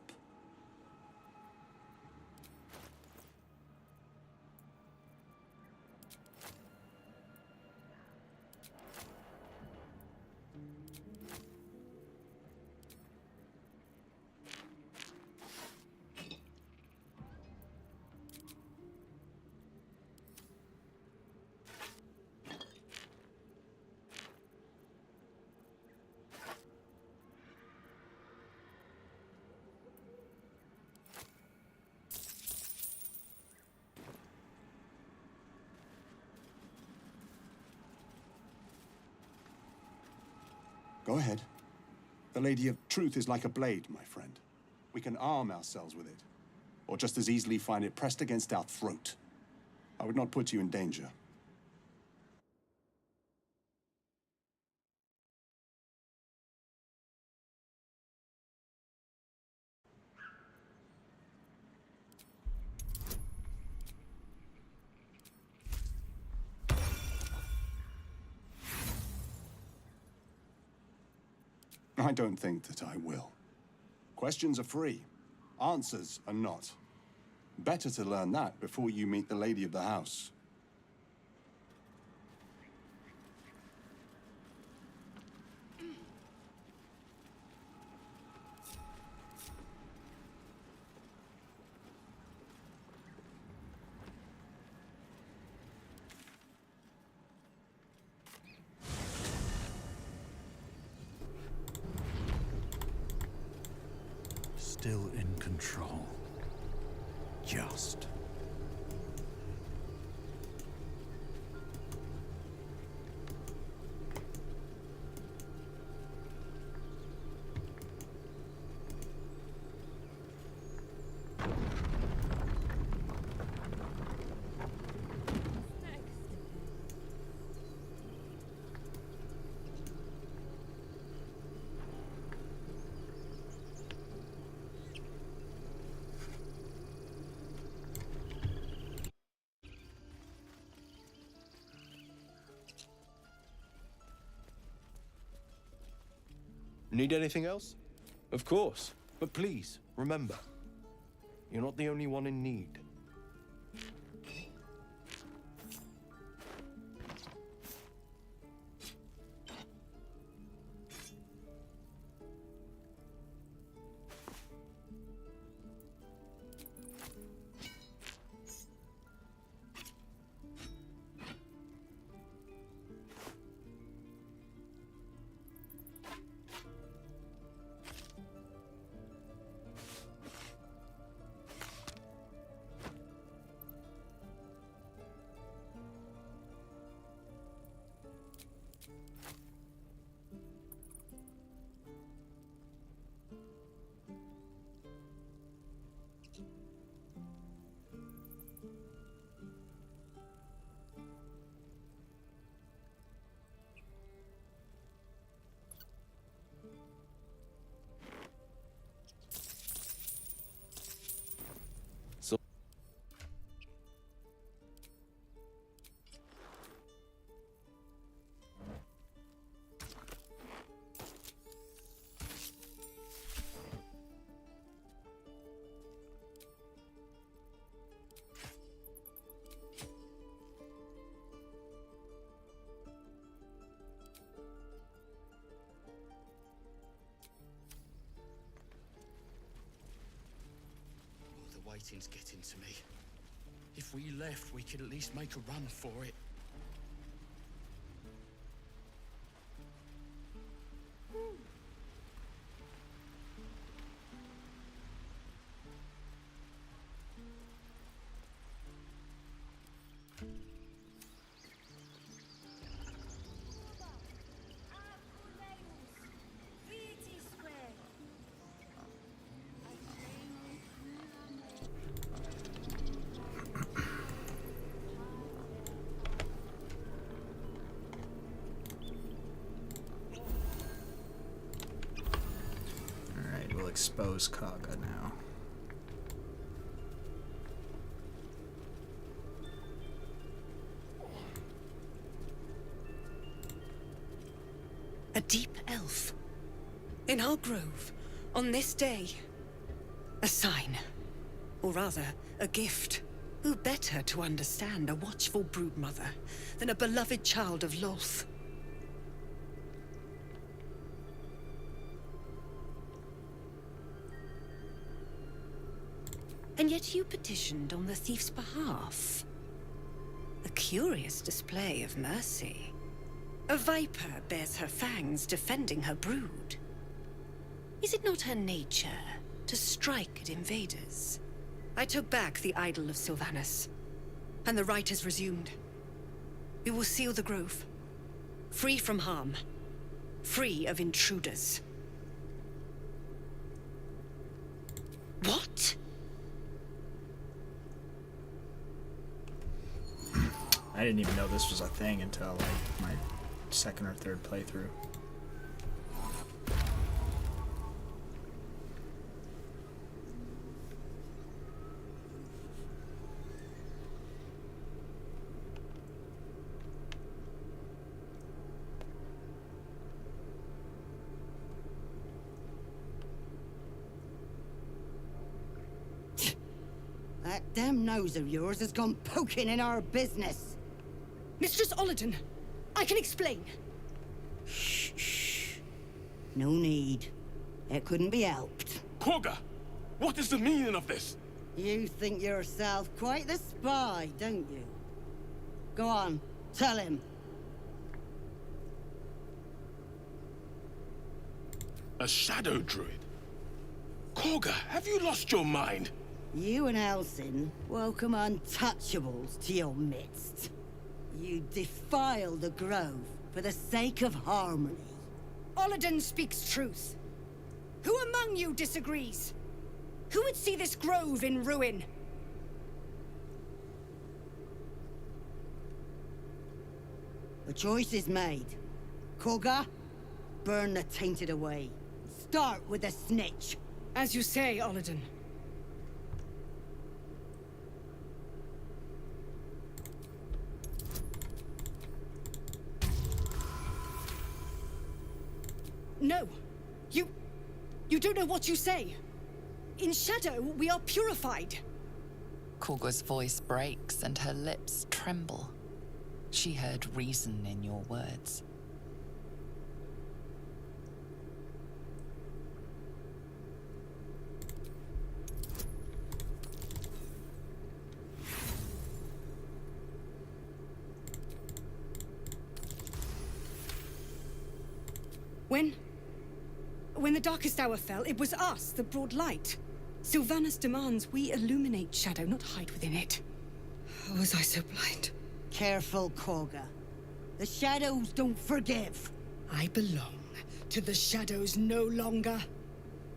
Go ahead. The Lady of Truth is like a blade, my friend. We can arm ourselves with it, or just as easily find it pressed against our throat. I would not put you in danger. I don't think that I will. Questions are free. Answers are not. Better to learn that before you meet the lady of the house.
Still in control. Just.
Need anything else? Of course. But please, remember, you're not the only one in need.
waiting's getting to me. If we left, we could at least make a run for it.
Expose Kaga now.
A deep elf. In our grove, on this day. A sign. Or rather, a gift. Who better to understand a watchful broodmother than a beloved child of Lolth? And yet you petitioned on the thief's behalf. A curious display of mercy. A viper bears her fangs defending her brood. Is it not her nature to strike at invaders? I took back the idol of Sylvanas, and the rite has resumed. We will seal the grove, free from harm, free of intruders. What?
I didn't even know this was a thing until like my second or third playthrough.
That damn nose of yours has gone poking in our business.
Mistress Olladin, I can explain.
Shh. No need. It couldn't be helped.
Koga, what is the meaning of this?
You think yourself quite the spy, don't you? Go on, tell him.
A shadow druid? Koga, have you lost your mind?
You and Elsin welcome untouchables to your midst. You defile the grove for the sake of harmony.
Olladin speaks truth. Who among you disagrees? Who would see this grove in ruin?
The choice is made. Koga, burn the tainted away. Start with the snitch.
As you say, Olladin. No! You don't know what you say. In shadow, we are purified.
Koga's voice breaks and her lips tremble. She heard reason in your words.
When the darkest hour fell, it was us that brought light. Sylvanas demands we illuminate shadow, not hide within it. How was I so blind?
Careful, Koga. The shadows don't forgive.
I belong to the shadows no longer.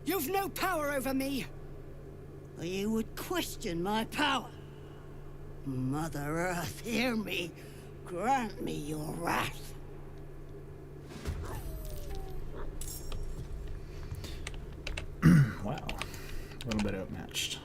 You've no power over me.
You would question my power. Mother Earth, hear me. Grant me your wrath.
Wow, a little bit outmatched.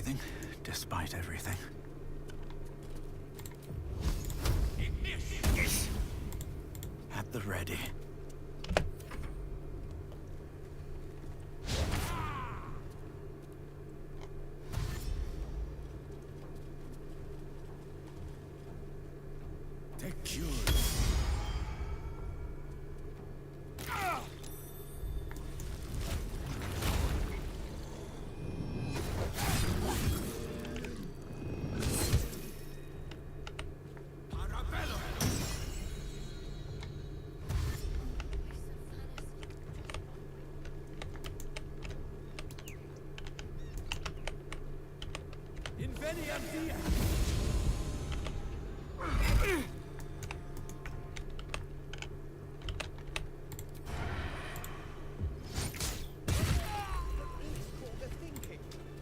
breathing, despite everything. At the ready.
Take cure.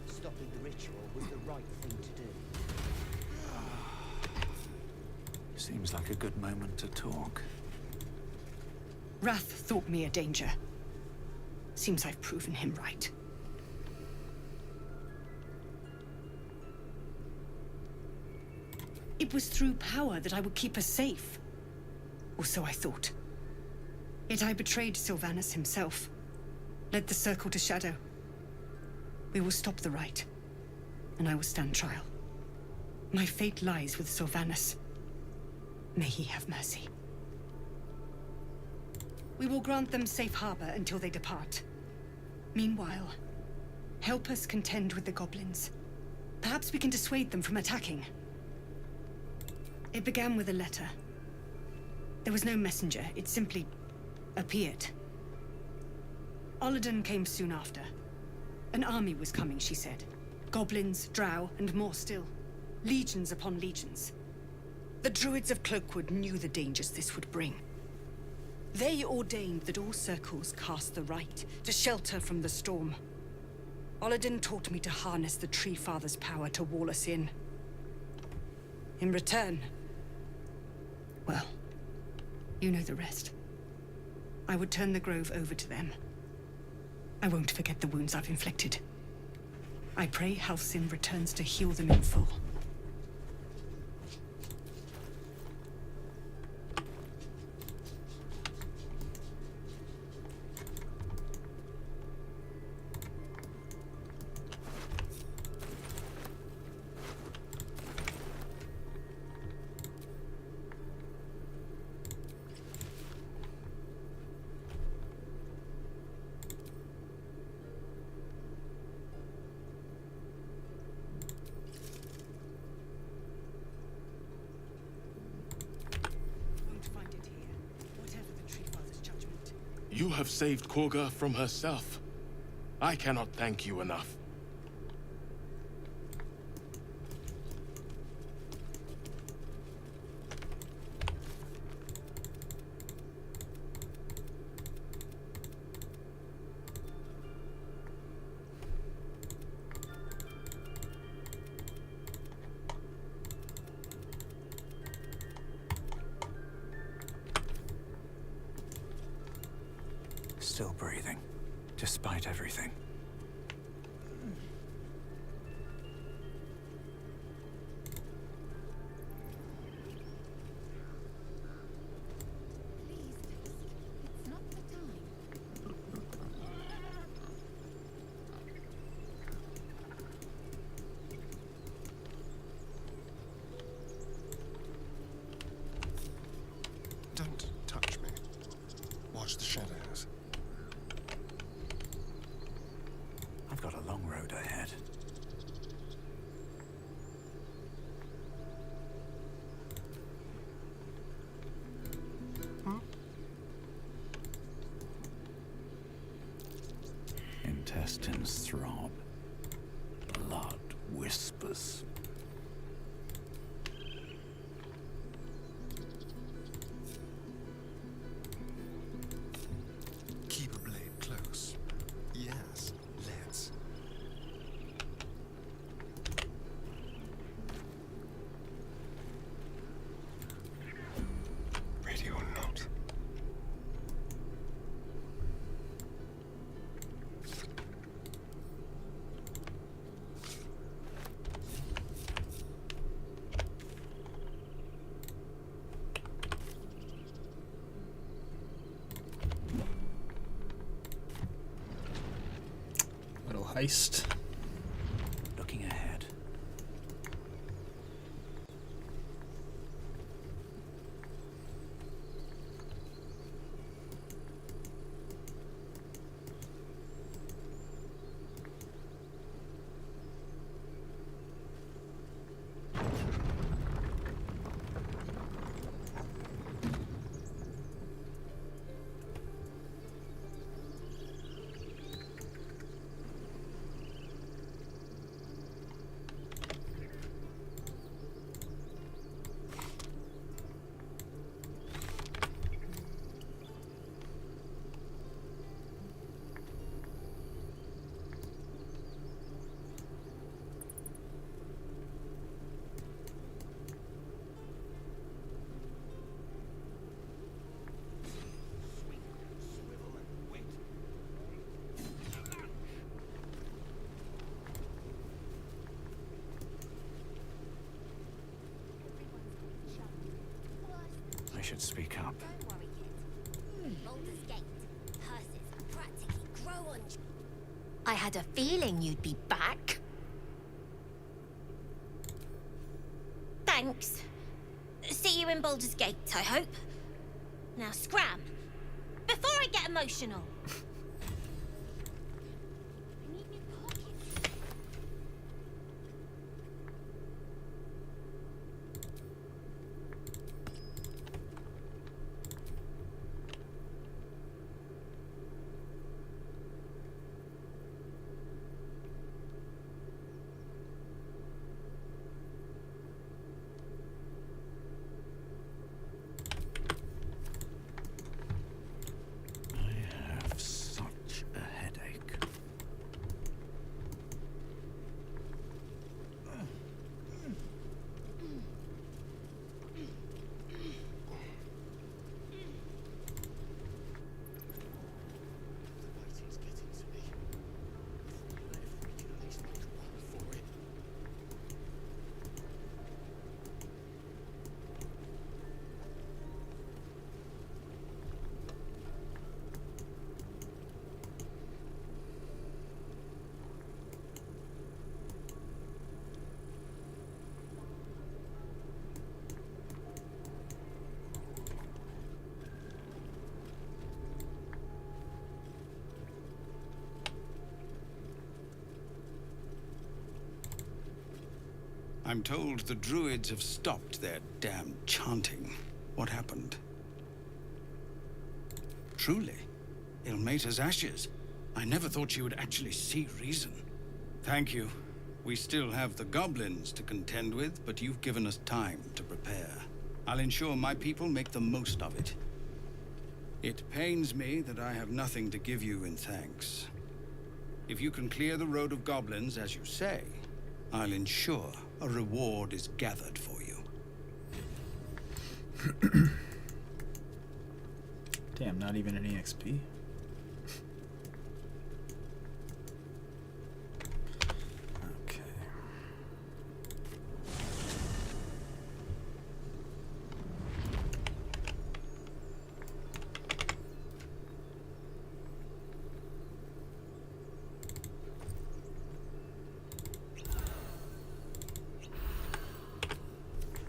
Stopping the ritual was the right thing to do.
Seems like a good moment to talk.
Wrath thought me a danger. Seems I've proven him right. It was through power that I would keep us safe. Or so I thought. Yet I betrayed Sylvanas himself. Led the Circle to Shadow. We will stop the Rite, and I will stand trial. My fate lies with Sylvanas. May he have mercy. We will grant them safe harbor until they depart. Meanwhile, help us contend with the goblins. Perhaps we can dissuade them from attacking. It began with a letter. There was no messenger, it simply appeared. Olladin came soon after. An army was coming, she said. Goblins, drow, and more still. Legions upon legions. The druids of Cloakwood knew the dangers this would bring. They ordained that all circles cast the Rite to shelter from the storm. Olladin taught me to harness the Tree Father's power to wall us in. In return, well, you know the rest. I would turn the grove over to them. I won't forget the wounds I've inflicted. I pray Halcyon returns to heal them in full.
You have saved Korga from herself. I cannot thank you enough.
Still breathing, despite everything.
Don't touch me. Watch the shadows.
I've got a long road ahead. Intestines throb. Blood whispers.
Keep a blade close. Yes, let's. Ready or not.
heist.
Looking ahead. I should speak up.
I had a feeling you'd be back. Thanks. See you in Baldur's Gate, I hope. Now scram, before I get emotional.
I'm told the druids have stopped their damn chanting. What happened? Truly, Ilmater's ashes. I never thought she would actually see reason. Thank you. We still have the goblins to contend with, but you've given us time to prepare. I'll ensure my people make the most of it. It pains me that I have nothing to give you in thanks. If you can clear the road of goblins, as you say, I'll ensure a reward is gathered for you.
Damn, not even an EXP. Okay.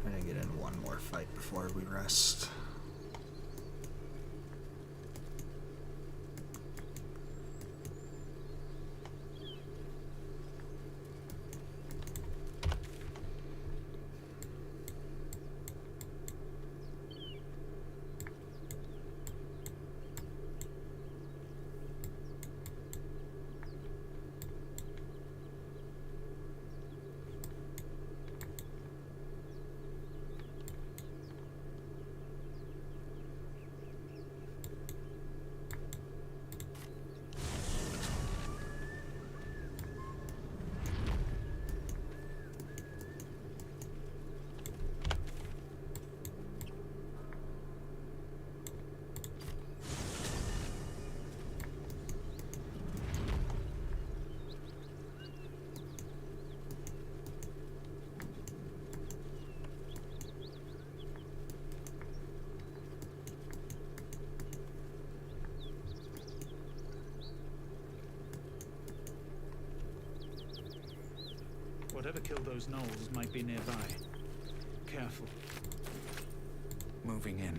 I'm gonna get in one more fight before we rest.
Whatever killed those gnolls might be nearby. Careful.
Moving in.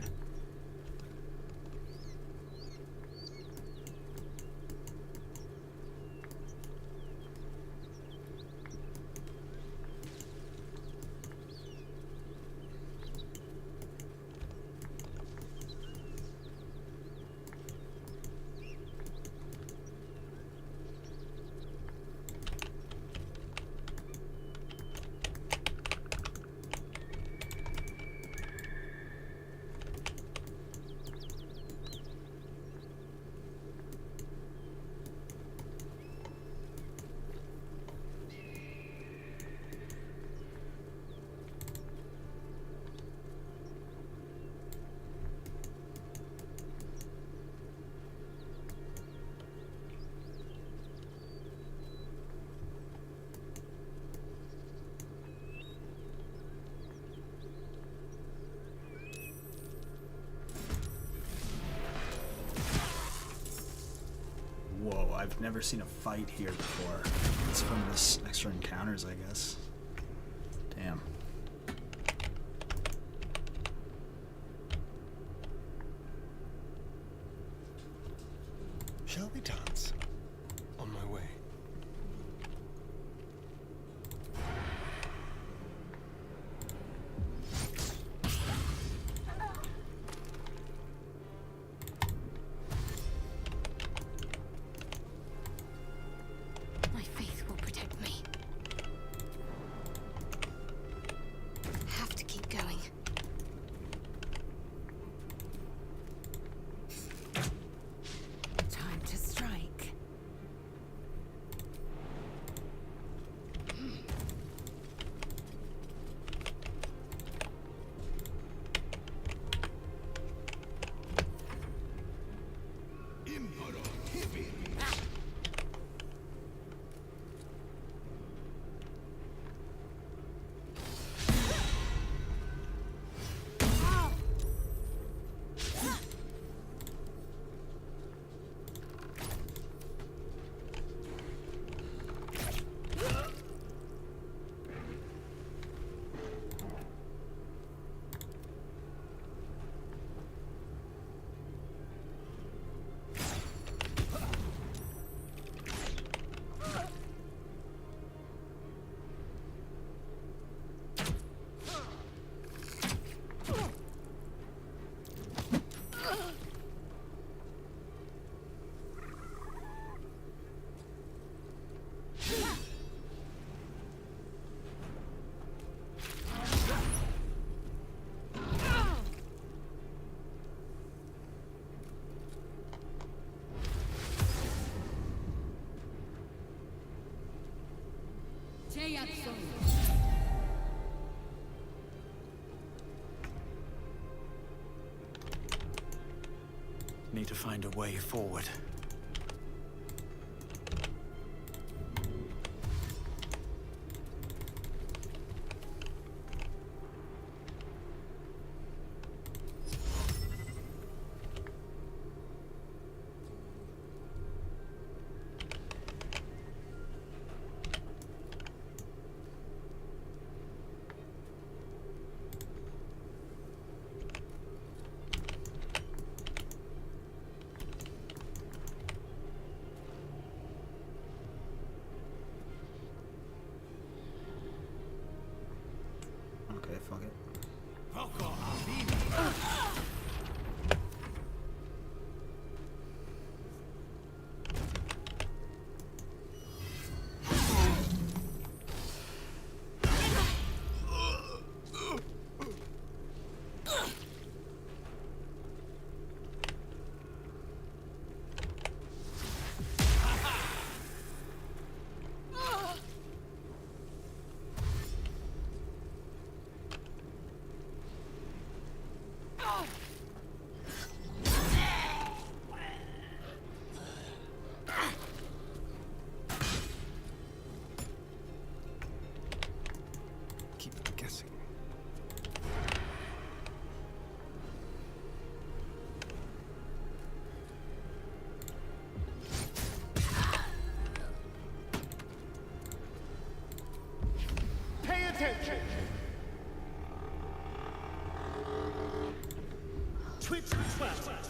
Whoa, I've never seen a fight here before. It's from this extra encounters, I guess. Damn.
Shall we dance? On my way.
My faith will protect me. Have to keep going. Time to strike.
Need to find a way forward.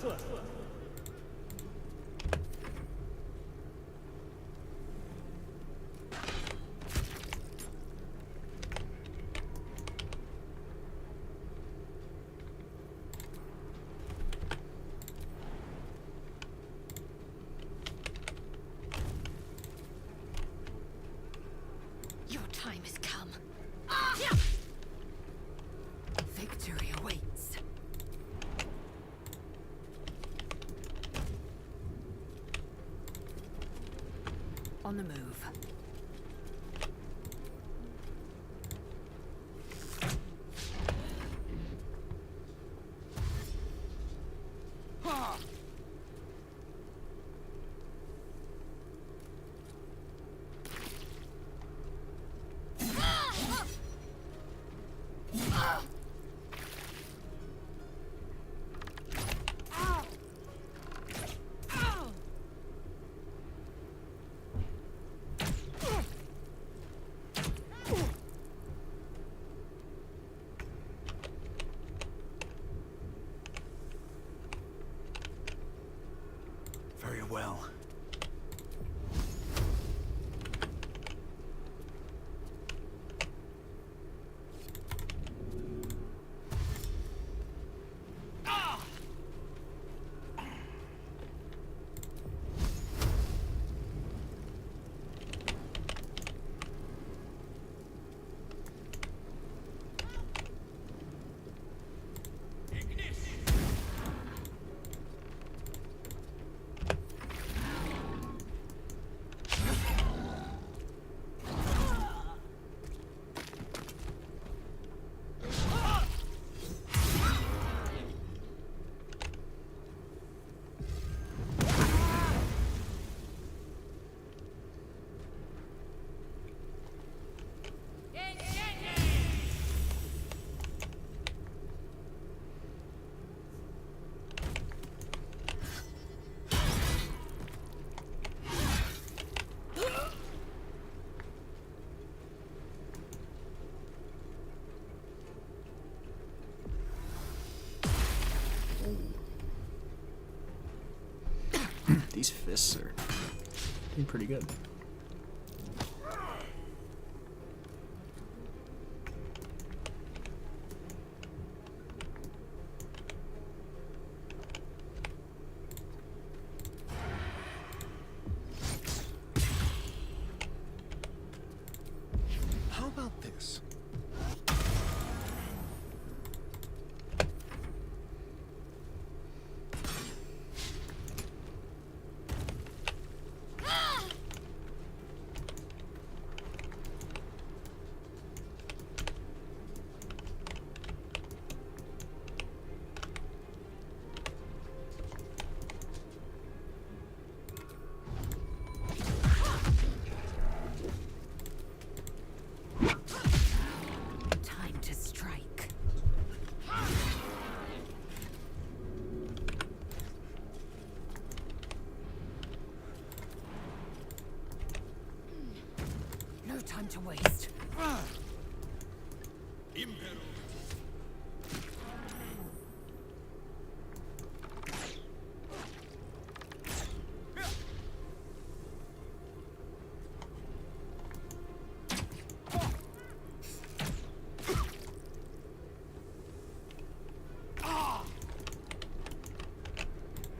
Your time has come. Victory awaits. On the move.
Very well. These fists are doing pretty good.
How about this?
Time to strike. No time to waste.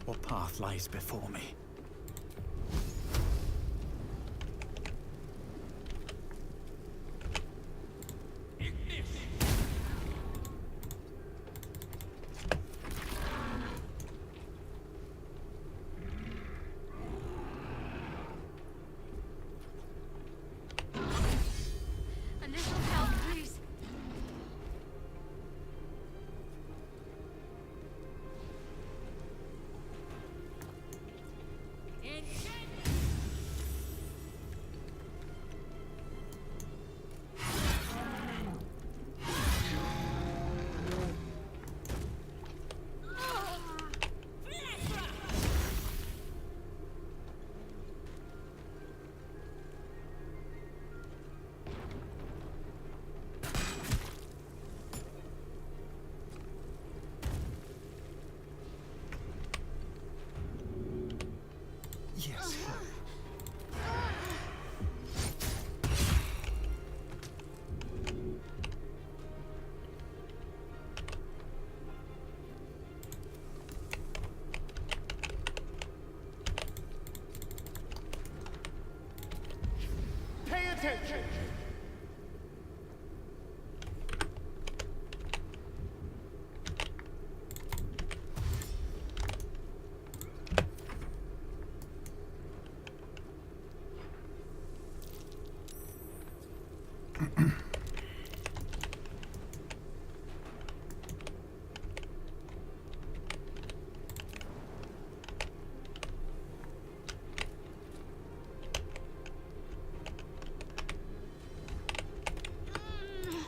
What path lies before me?
A little help, please.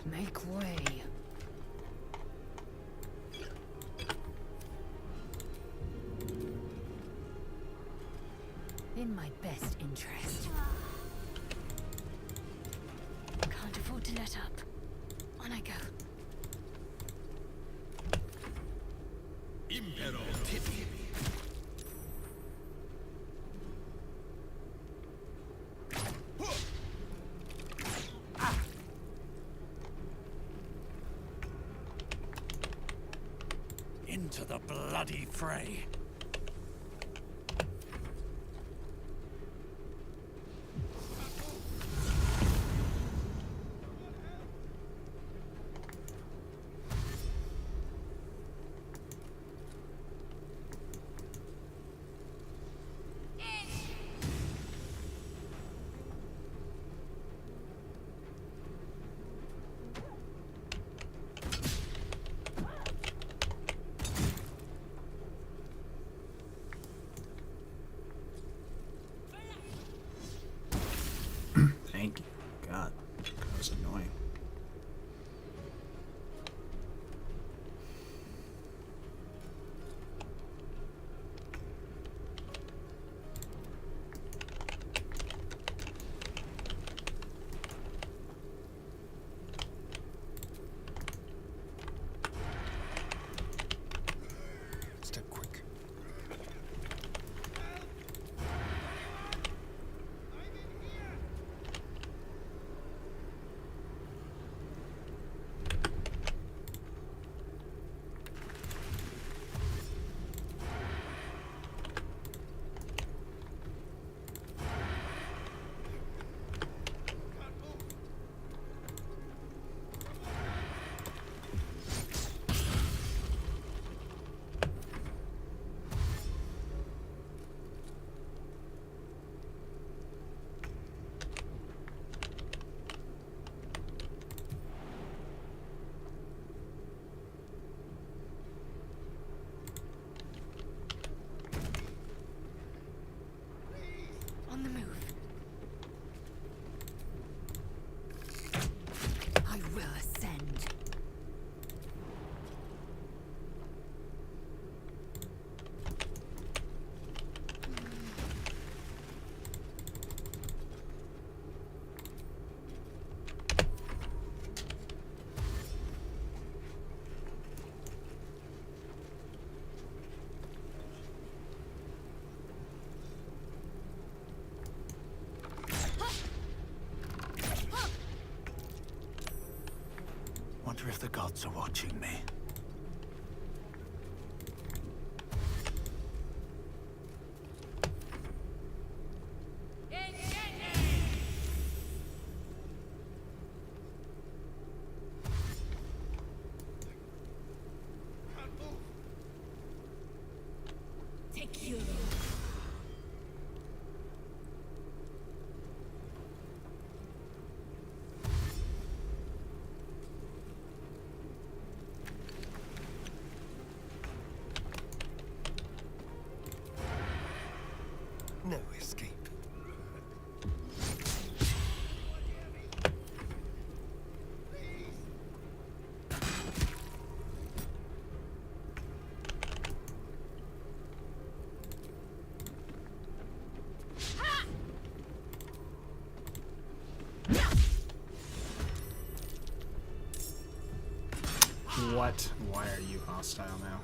Make way. In my best interest. Can't afford to let up. On I go.
Impero Tipi. Into the bloody fray.
Thank you. God, that was annoying.
Step quick.
On the move. I will ascend.
Wonder if the gods are watching me.
Take you.
No escape.
What? Why are you hostile now?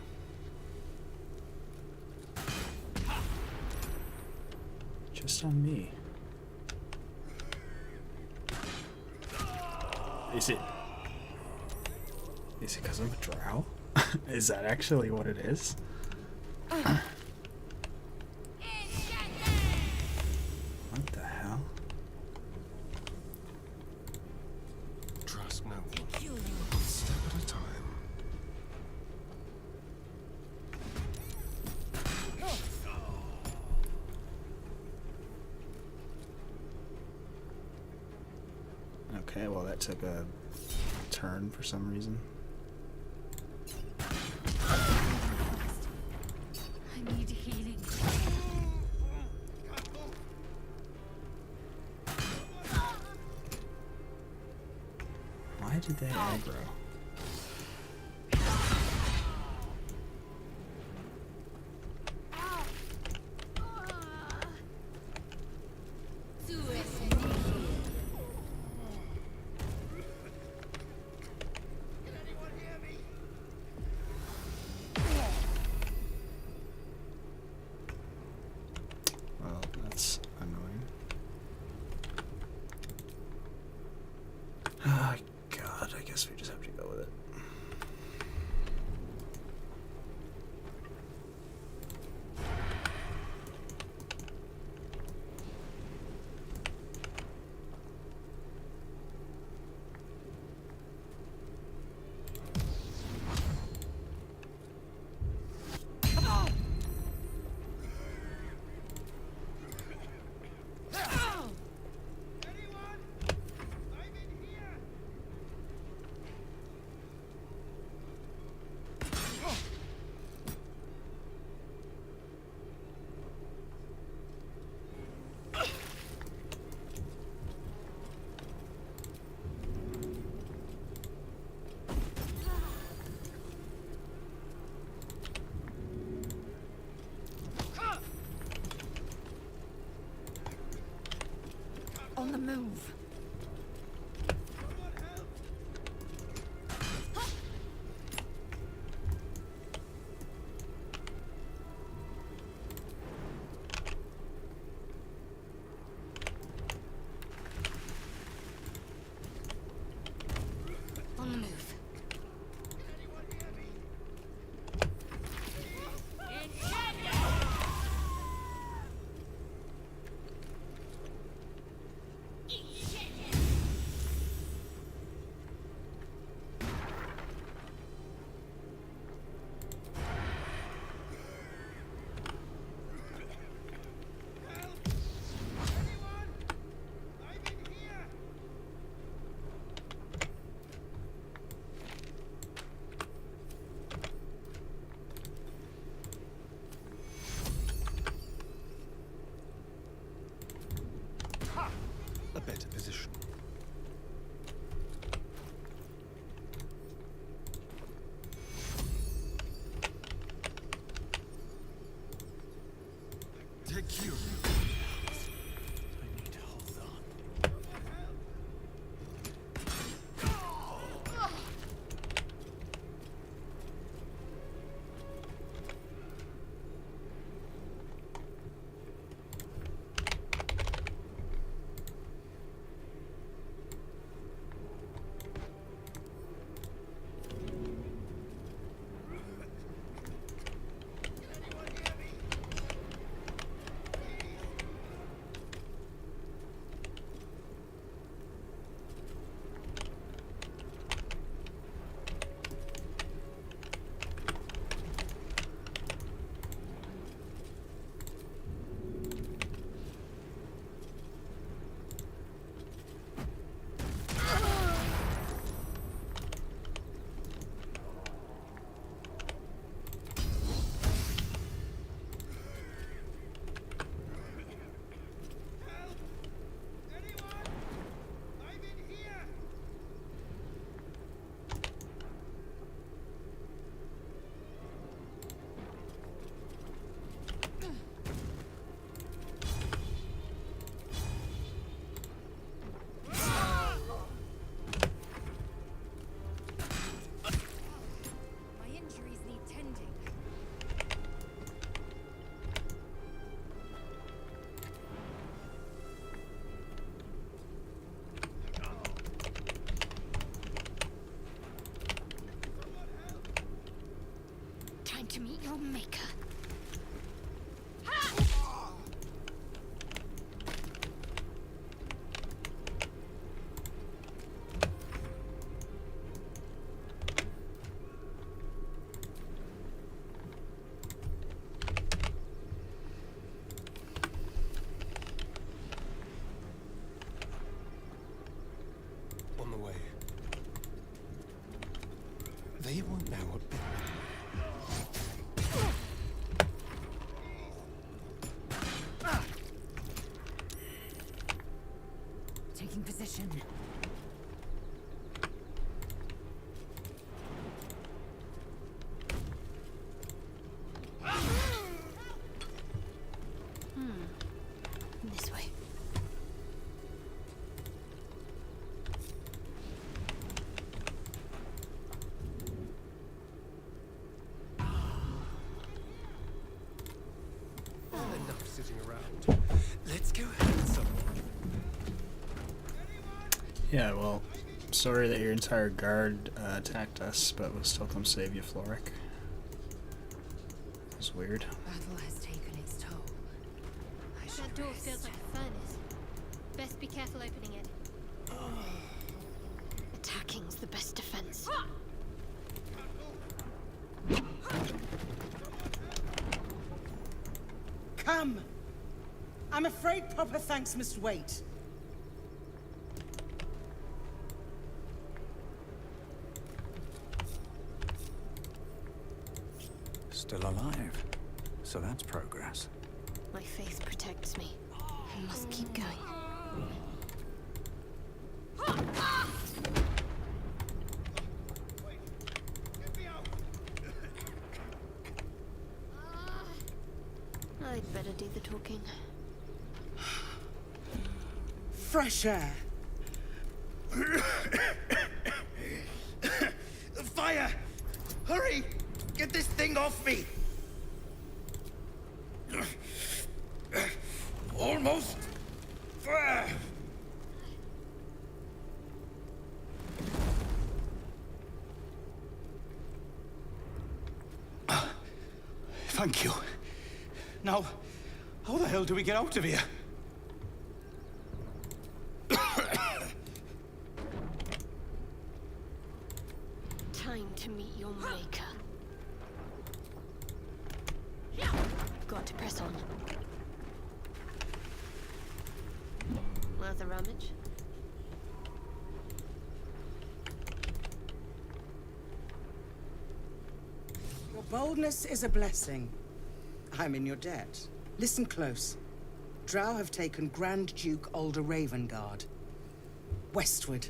Just on me. Is it because I'm a drow? Is that actually what it is? What the hell? Okay, well that took a turn for some reason.
I need healing.
Why did they aggro? Well, that's annoying. Ah, God, I guess we just have to go with it.
On the move.
On the move.
A better position.
Take you. I need to hold on.
Taking position.
This way.
Enough sitting around. Let's go have some.
Yeah, well, sorry that your entire guard attacked us, but we'll still come save you, Floric. It was weird.
Battle has taken its toll.
That door feels like a furnace. Best be careful opening it. Attacking's the best defense.
Come! I'm afraid proper thanks must wait.
Still alive. So that's progress.
My faith protects me. I must keep going. I'd better do the talking.
Fresh air.
Fire! Hurry! Get this thing off me! Almost.
Thank you. Now, how the hell do we get out of here?
Time to meet your maker. Got to press on. Worth a rummage?
Your boldness is a blessing. I'm in your debt. Listen close. Drow have taken Grand Duke Ulder Ravengard. Westward,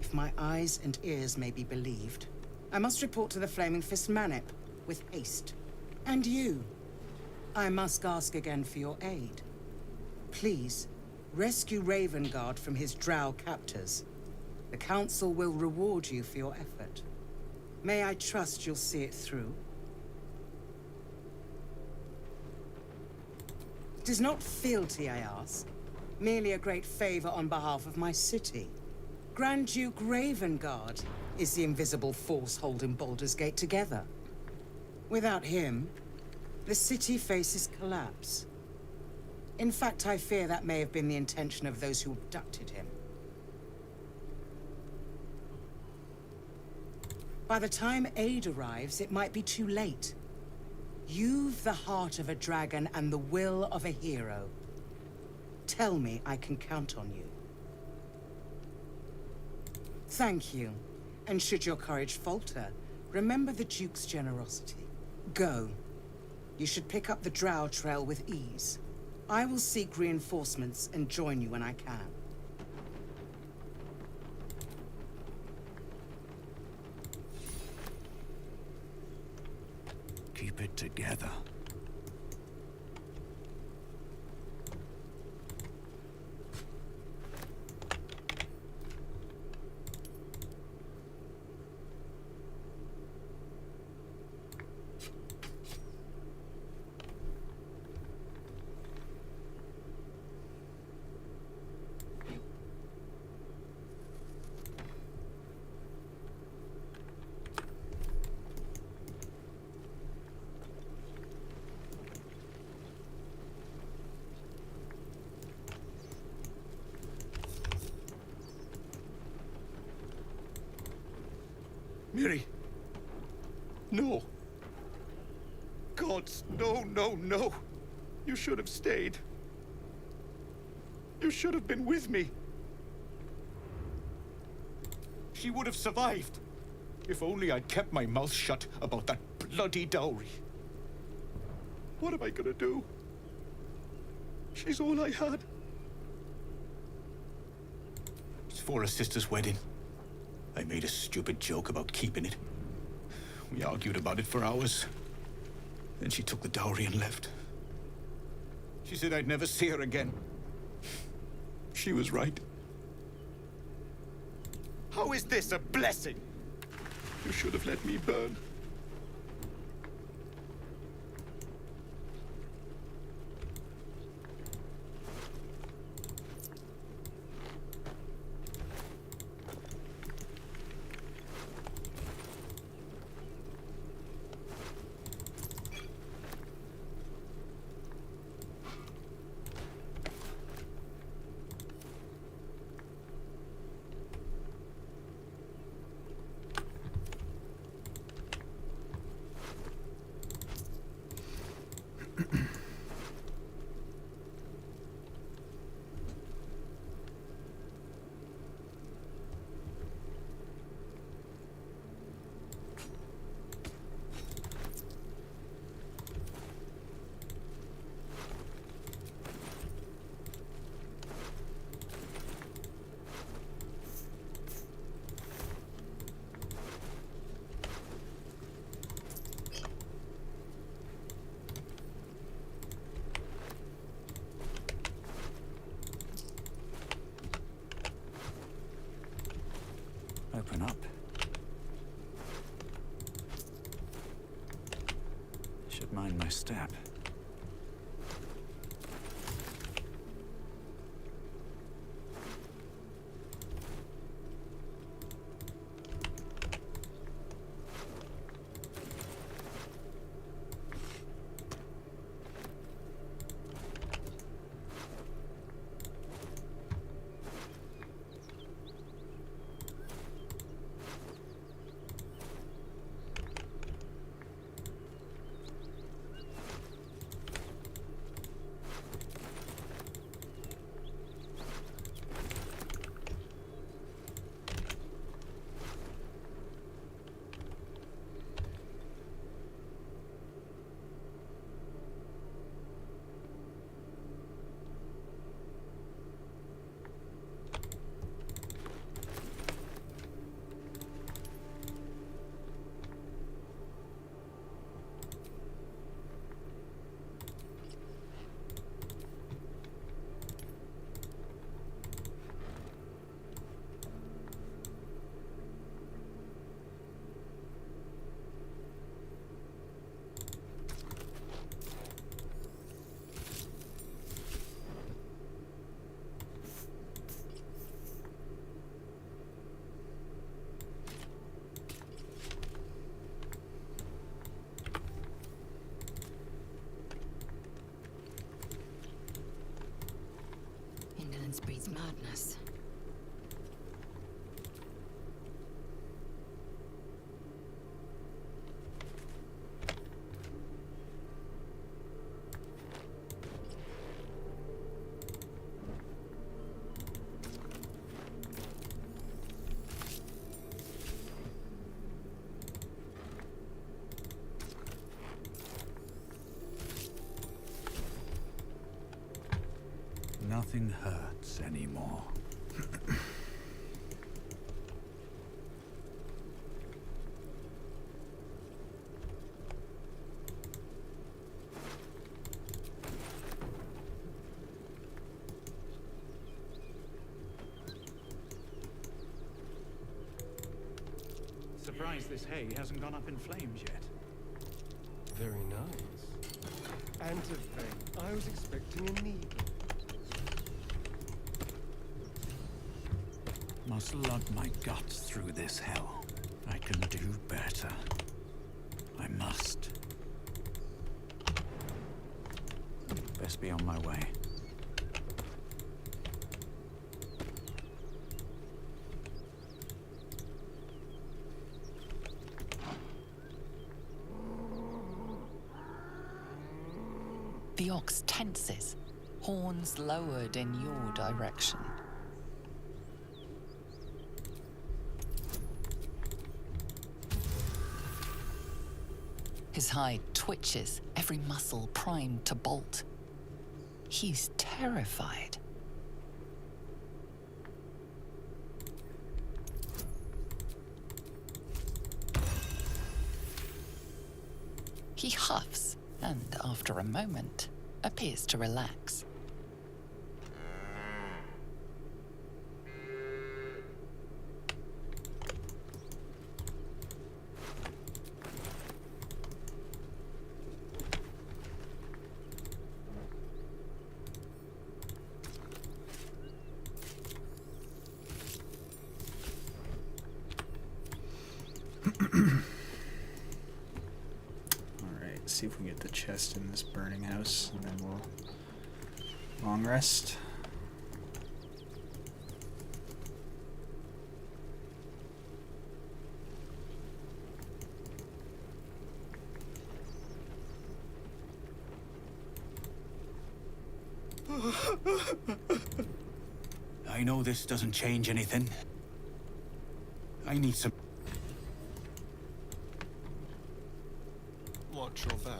if my eyes and ears may be believed. I must report to the Flaming Fist Manip, with haste. And you, I must ask again for your aid. Please, rescue Ravengard from his Drow captors. The Council will reward you for your effort. May I trust you'll see it through? It is not fealty, I ask. Merely a great favor on behalf of my city. Grand Duke Ravengard is the invisible force holding Baldur's Gate together. Without him, the city faces collapse. In fact, I fear that may have been the intention of those who abducted him. By the time aid arrives, it might be too late. You've the heart of a dragon and the will of a hero. Tell me I can count on you. Thank you. And should your courage falter, remember the Duke's generosity. Go. You should pick up the Drow trail with ease. I will seek reinforcements and join you when I can.
Keep it together.
Miri. No. Gods, no, no, no. You should have stayed. You should have been with me. She would have survived. If only I'd kept my mouth shut about that bloody dowry. What am I gonna do? She's all I had. before her sister's wedding. I made a stupid joke about keeping it. We argued about it for hours. Then she took the dowry and left. She said I'd never see her again. She was right. How is this a blessing? You should have let me burn.
Open up. Should mind my step.
Breeds madness.
Nothing hurts anymore.
Surprised this hay hasn't gone up in flames yet.
Very nice. And to think, I was expecting a needle.
Must lug my guts through this hell. I can do better. I must. Best be on my way.
The ox tenses, horns lowered in your direction. His hide twitches, every muscle primed to bolt. He's terrified. He huffs, and after a moment, appears to relax.
Alright, see if we can get the chest in this burning house, and then we'll long rest.
I know this doesn't change anything. I need some...
Watch your back.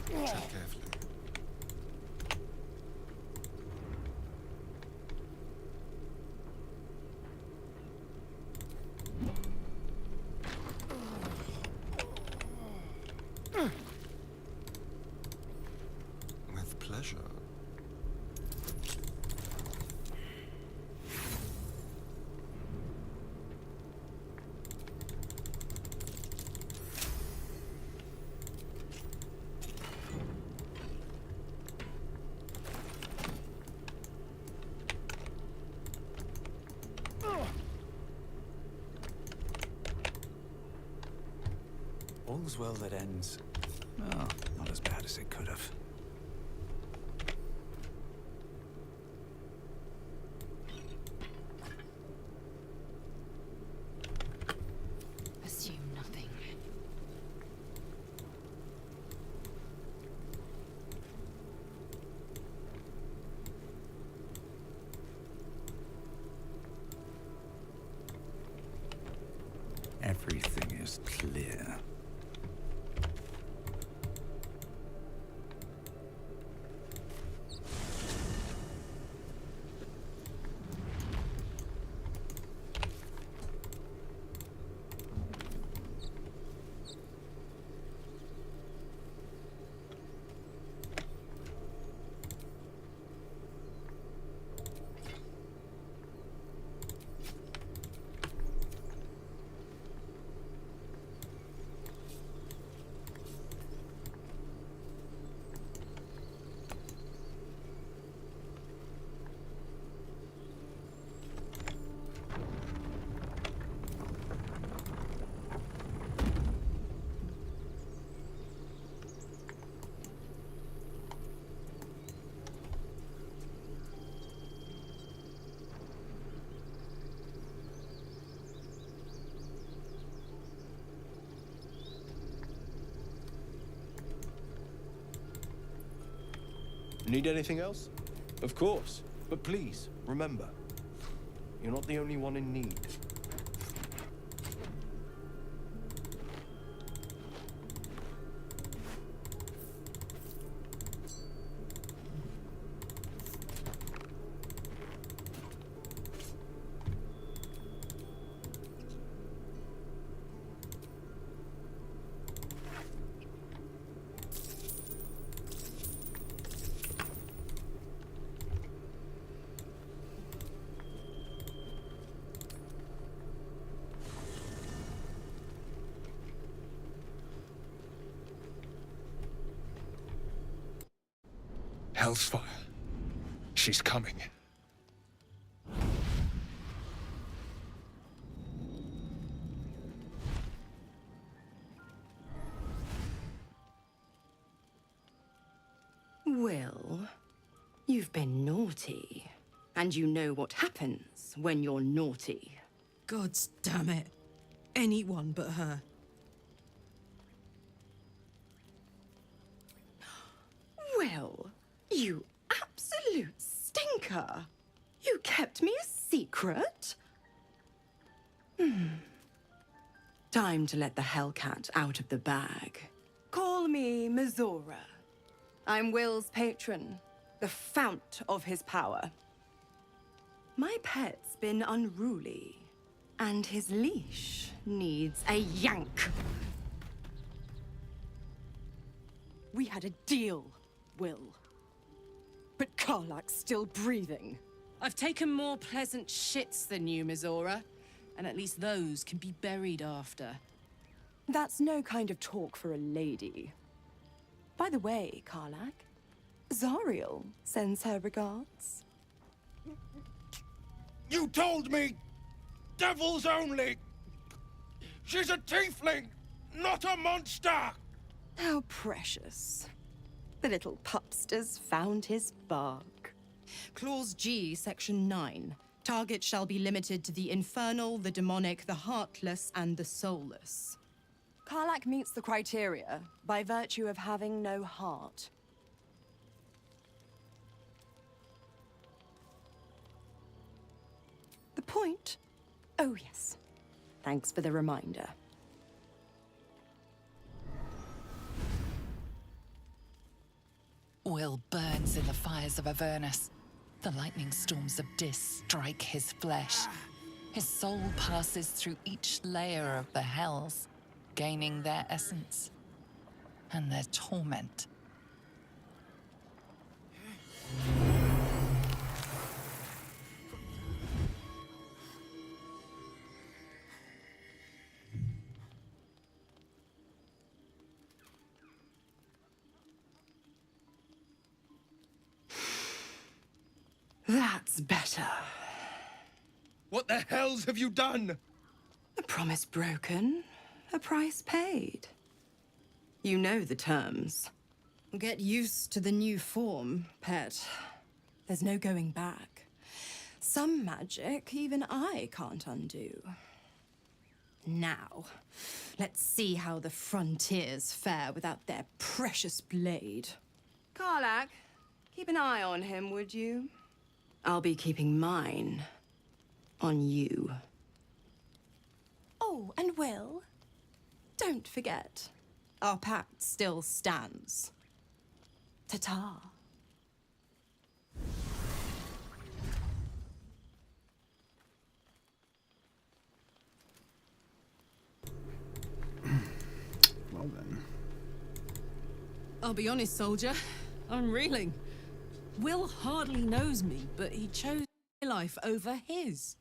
Tread carefully. With pleasure.
All's well that ends. Well, not as bad as it could have.
Assume nothing.
Everything is clear.
Need anything else? Of course. But please, remember, you're not the only one in need.
Hellsfire. She's coming.
Well, you've been naughty. And you know what happens when you're naughty.
Gods damn it. Anyone but her.
Well, you absolute stinker. You kept me a secret?
Time to let the Hellcat out of the bag. Call me Mizora. I'm Will's patron, the fount of his power. My pet's been unruly, and his leash needs a yank.
We had a deal, Will. But Karlak's still breathing.
I've taken more pleasant shits than you, Mizora. And at least those can be buried after.
That's no kind of talk for a lady. By the way, Karlak, Zariel sends her regards.
You told me! Devils only! She's a tiefling, not a monster!
How precious. The little pupster's found his bark.
Clause G, Section 9. Target shall be limited to the infernal, the demonic, the heartless, and the soulless.
Karlak meets the criteria by virtue of having no heart. The point? Oh, yes. Thanks for the reminder.
Will burns in the fires of Avernus. The lightning storms of Dis strike his flesh. His soul passes through each layer of the hells, gaining their essence and their torment.
That's better.
What the hells have you done?
A promise broken, a price paid. You know the terms.
Get used to the new form, pet. There's no going back. Some magic even I can't undo. Now, let's see how the frontiers fare without their precious blade.
Karlak, keep an eye on him, would you? I'll be keeping mine on you.
Oh, and Will, don't forget, our pact still stands. Ta-ta.
Well then.
I'll be honest, soldier. I'm reeling. Will hardly knows me, but he chose my life over his.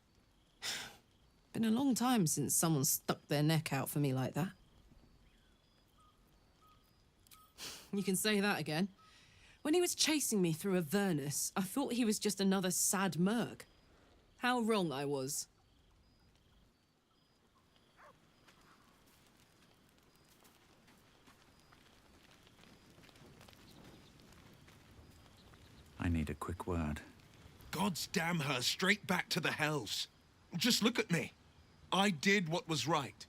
Been a long time since someone stuck their neck out for me like that. You can say that again. When he was chasing me through Avernus, I thought he was just another sad merc. How wrong I was.
I need a quick word.
Gods damn her, straight back to the hells. Just look at me. I did what was right,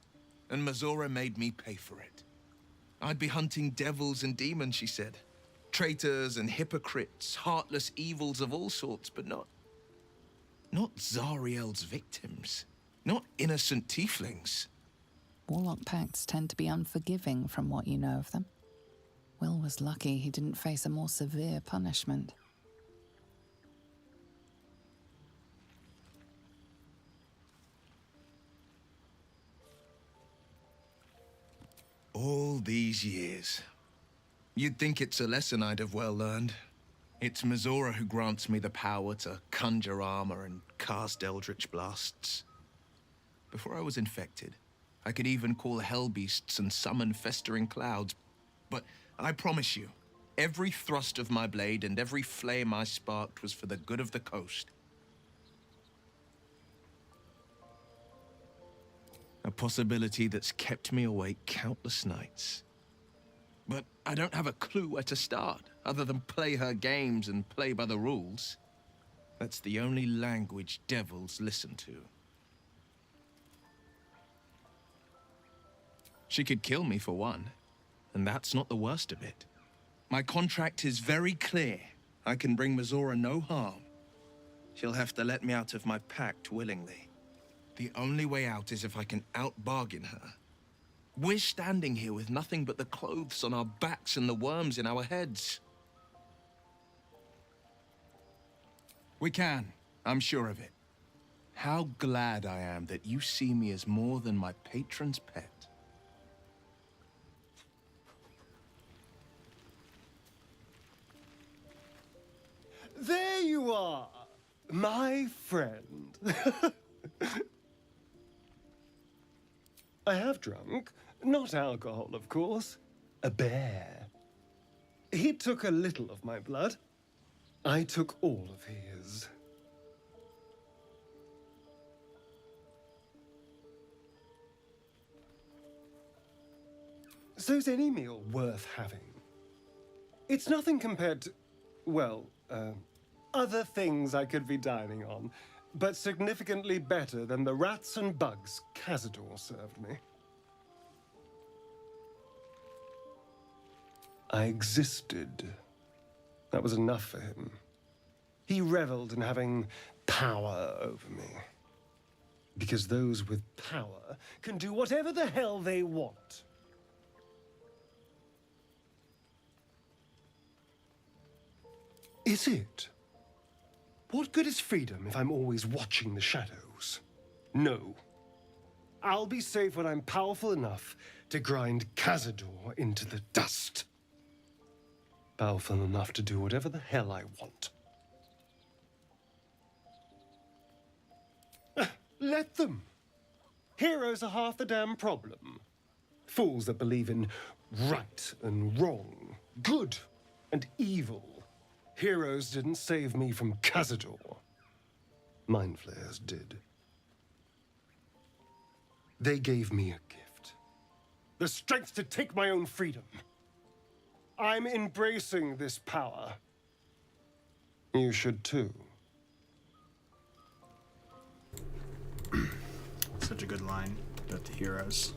and Mizora made me pay for it. I'd be hunting devils and demons, she said. Traitors and hypocrites, heartless evils of all sorts, but not Zariel's victims. Not innocent tieflings.
Warlock pacts tend to be unforgiving from what you know of them. Will was lucky he didn't face a more severe punishment.
All these years. You'd think it's a lesson I'd have well learned. It's Mizora who grants me the power to conjure armor and cast eldritch blasts. Before I was infected, I could even call hell beasts and summon festering clouds. But I promise you, every thrust of my blade and every flame I sparked was for the good of the coast. A possibility that's kept me awake countless nights. But I don't have a clue where to start, other than play her games and play by the rules. That's the only language devils listen to. She could kill me for one, and that's not the worst of it. My contract is very clear. I can bring Mizora no harm. She'll have to let me out of my pact willingly. The only way out is if I can out-bargain her. We're standing here with nothing but the clothes on our backs and the worms in our heads. We can. I'm sure of it. How glad I am that you see me as more than my patron's pet.
There you are, my friend. I have drunk. Not alcohol, of course. A bear. He took a little of my blood. I took all of his. So's any meal worth having. It's nothing compared to, well, other things I could be dining on, but significantly better than the rats and bugs Cazador served me. I existed. That was enough for him. He reveled in having power over me. Because those with power can do whatever the hell they want. Is it? What good is freedom if I'm always watching the shadows? No. I'll be safe when I'm powerful enough to grind Cazador into the dust. Powerful enough to do whatever the hell I want. Let them. Heroes are half the damn problem. Fools that believe in right and wrong, good and evil. Heroes didn't save me from Cazador. Mind Flayers did. They gave me a gift. The strength to take my own freedom. I'm embracing this power. You should too.
Such a good line about the heroes.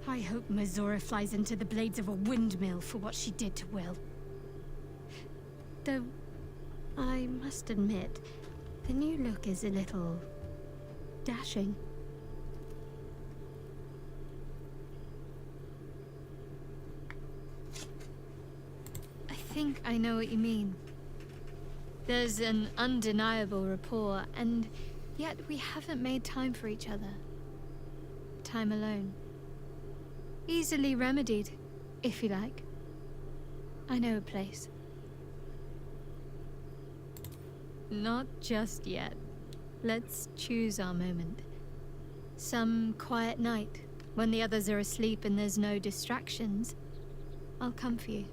I hope Mizora flies into the blades of a windmill for what she did to Will. Though, I must admit, the new look is a little dashing. I think I know what you mean. There's an undeniable rapport, and yet we haven't made time for each other. Time alone. Easily remedied, if you like. I know a place. Not just yet. Let's choose our moment. Some quiet night, when the others are asleep and there's no distractions, I'll come for you.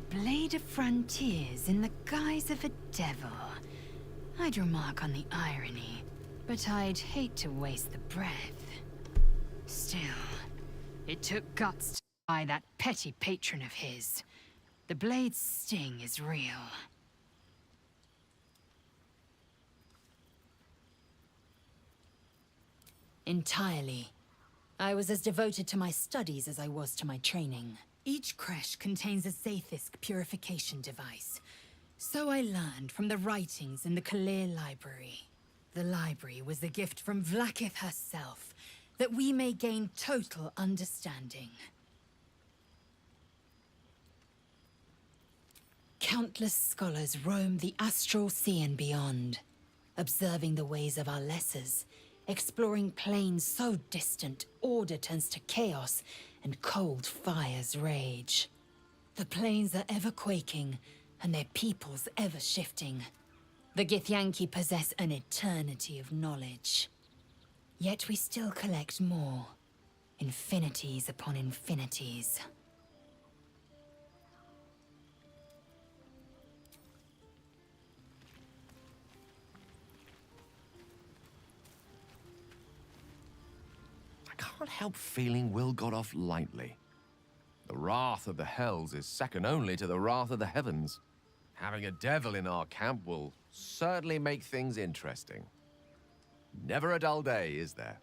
Blade of Frontiers in the guise of a devil. I'd remark on the irony, but I'd hate to waste the breath. Still, it took guts to buy that petty patron of his. The blade's sting is real. Entirely. I was as devoted to my studies as I was to my training. Each creche contains a Zaithisk purification device. So I learned from the writings in the Kalir library. The library was the gift from Vlaakith herself, that we may gain total understanding. Countless scholars roam the astral sea and beyond, observing the ways of our lessers, exploring planes so distant order turns to chaos and cold fires rage. The planes are ever quaking, and their peoples ever shifting. The Githyanki possess an eternity of knowledge. Yet we still collect more. Infinities upon infinities.
I can't help feeling Will got off lightly. The wrath of the Hells is second only to the wrath of the heavens. Having a devil in our camp will certainly make things interesting. Never a dull day, is there?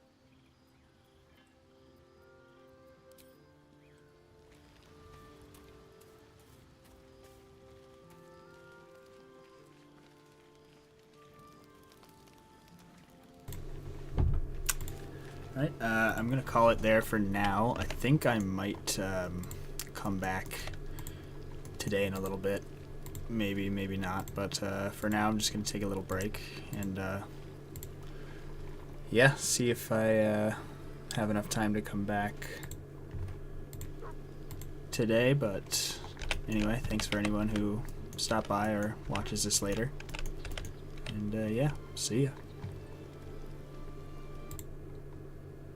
Alright, I'm gonna call it there for now. I think I might come back today in a little bit. Maybe, maybe not. But for now, I'm just gonna take a little break and yeah, see if I have enough time to come back today. But anyway, thanks for anyone who stopped by or watches this later. And yeah, see ya.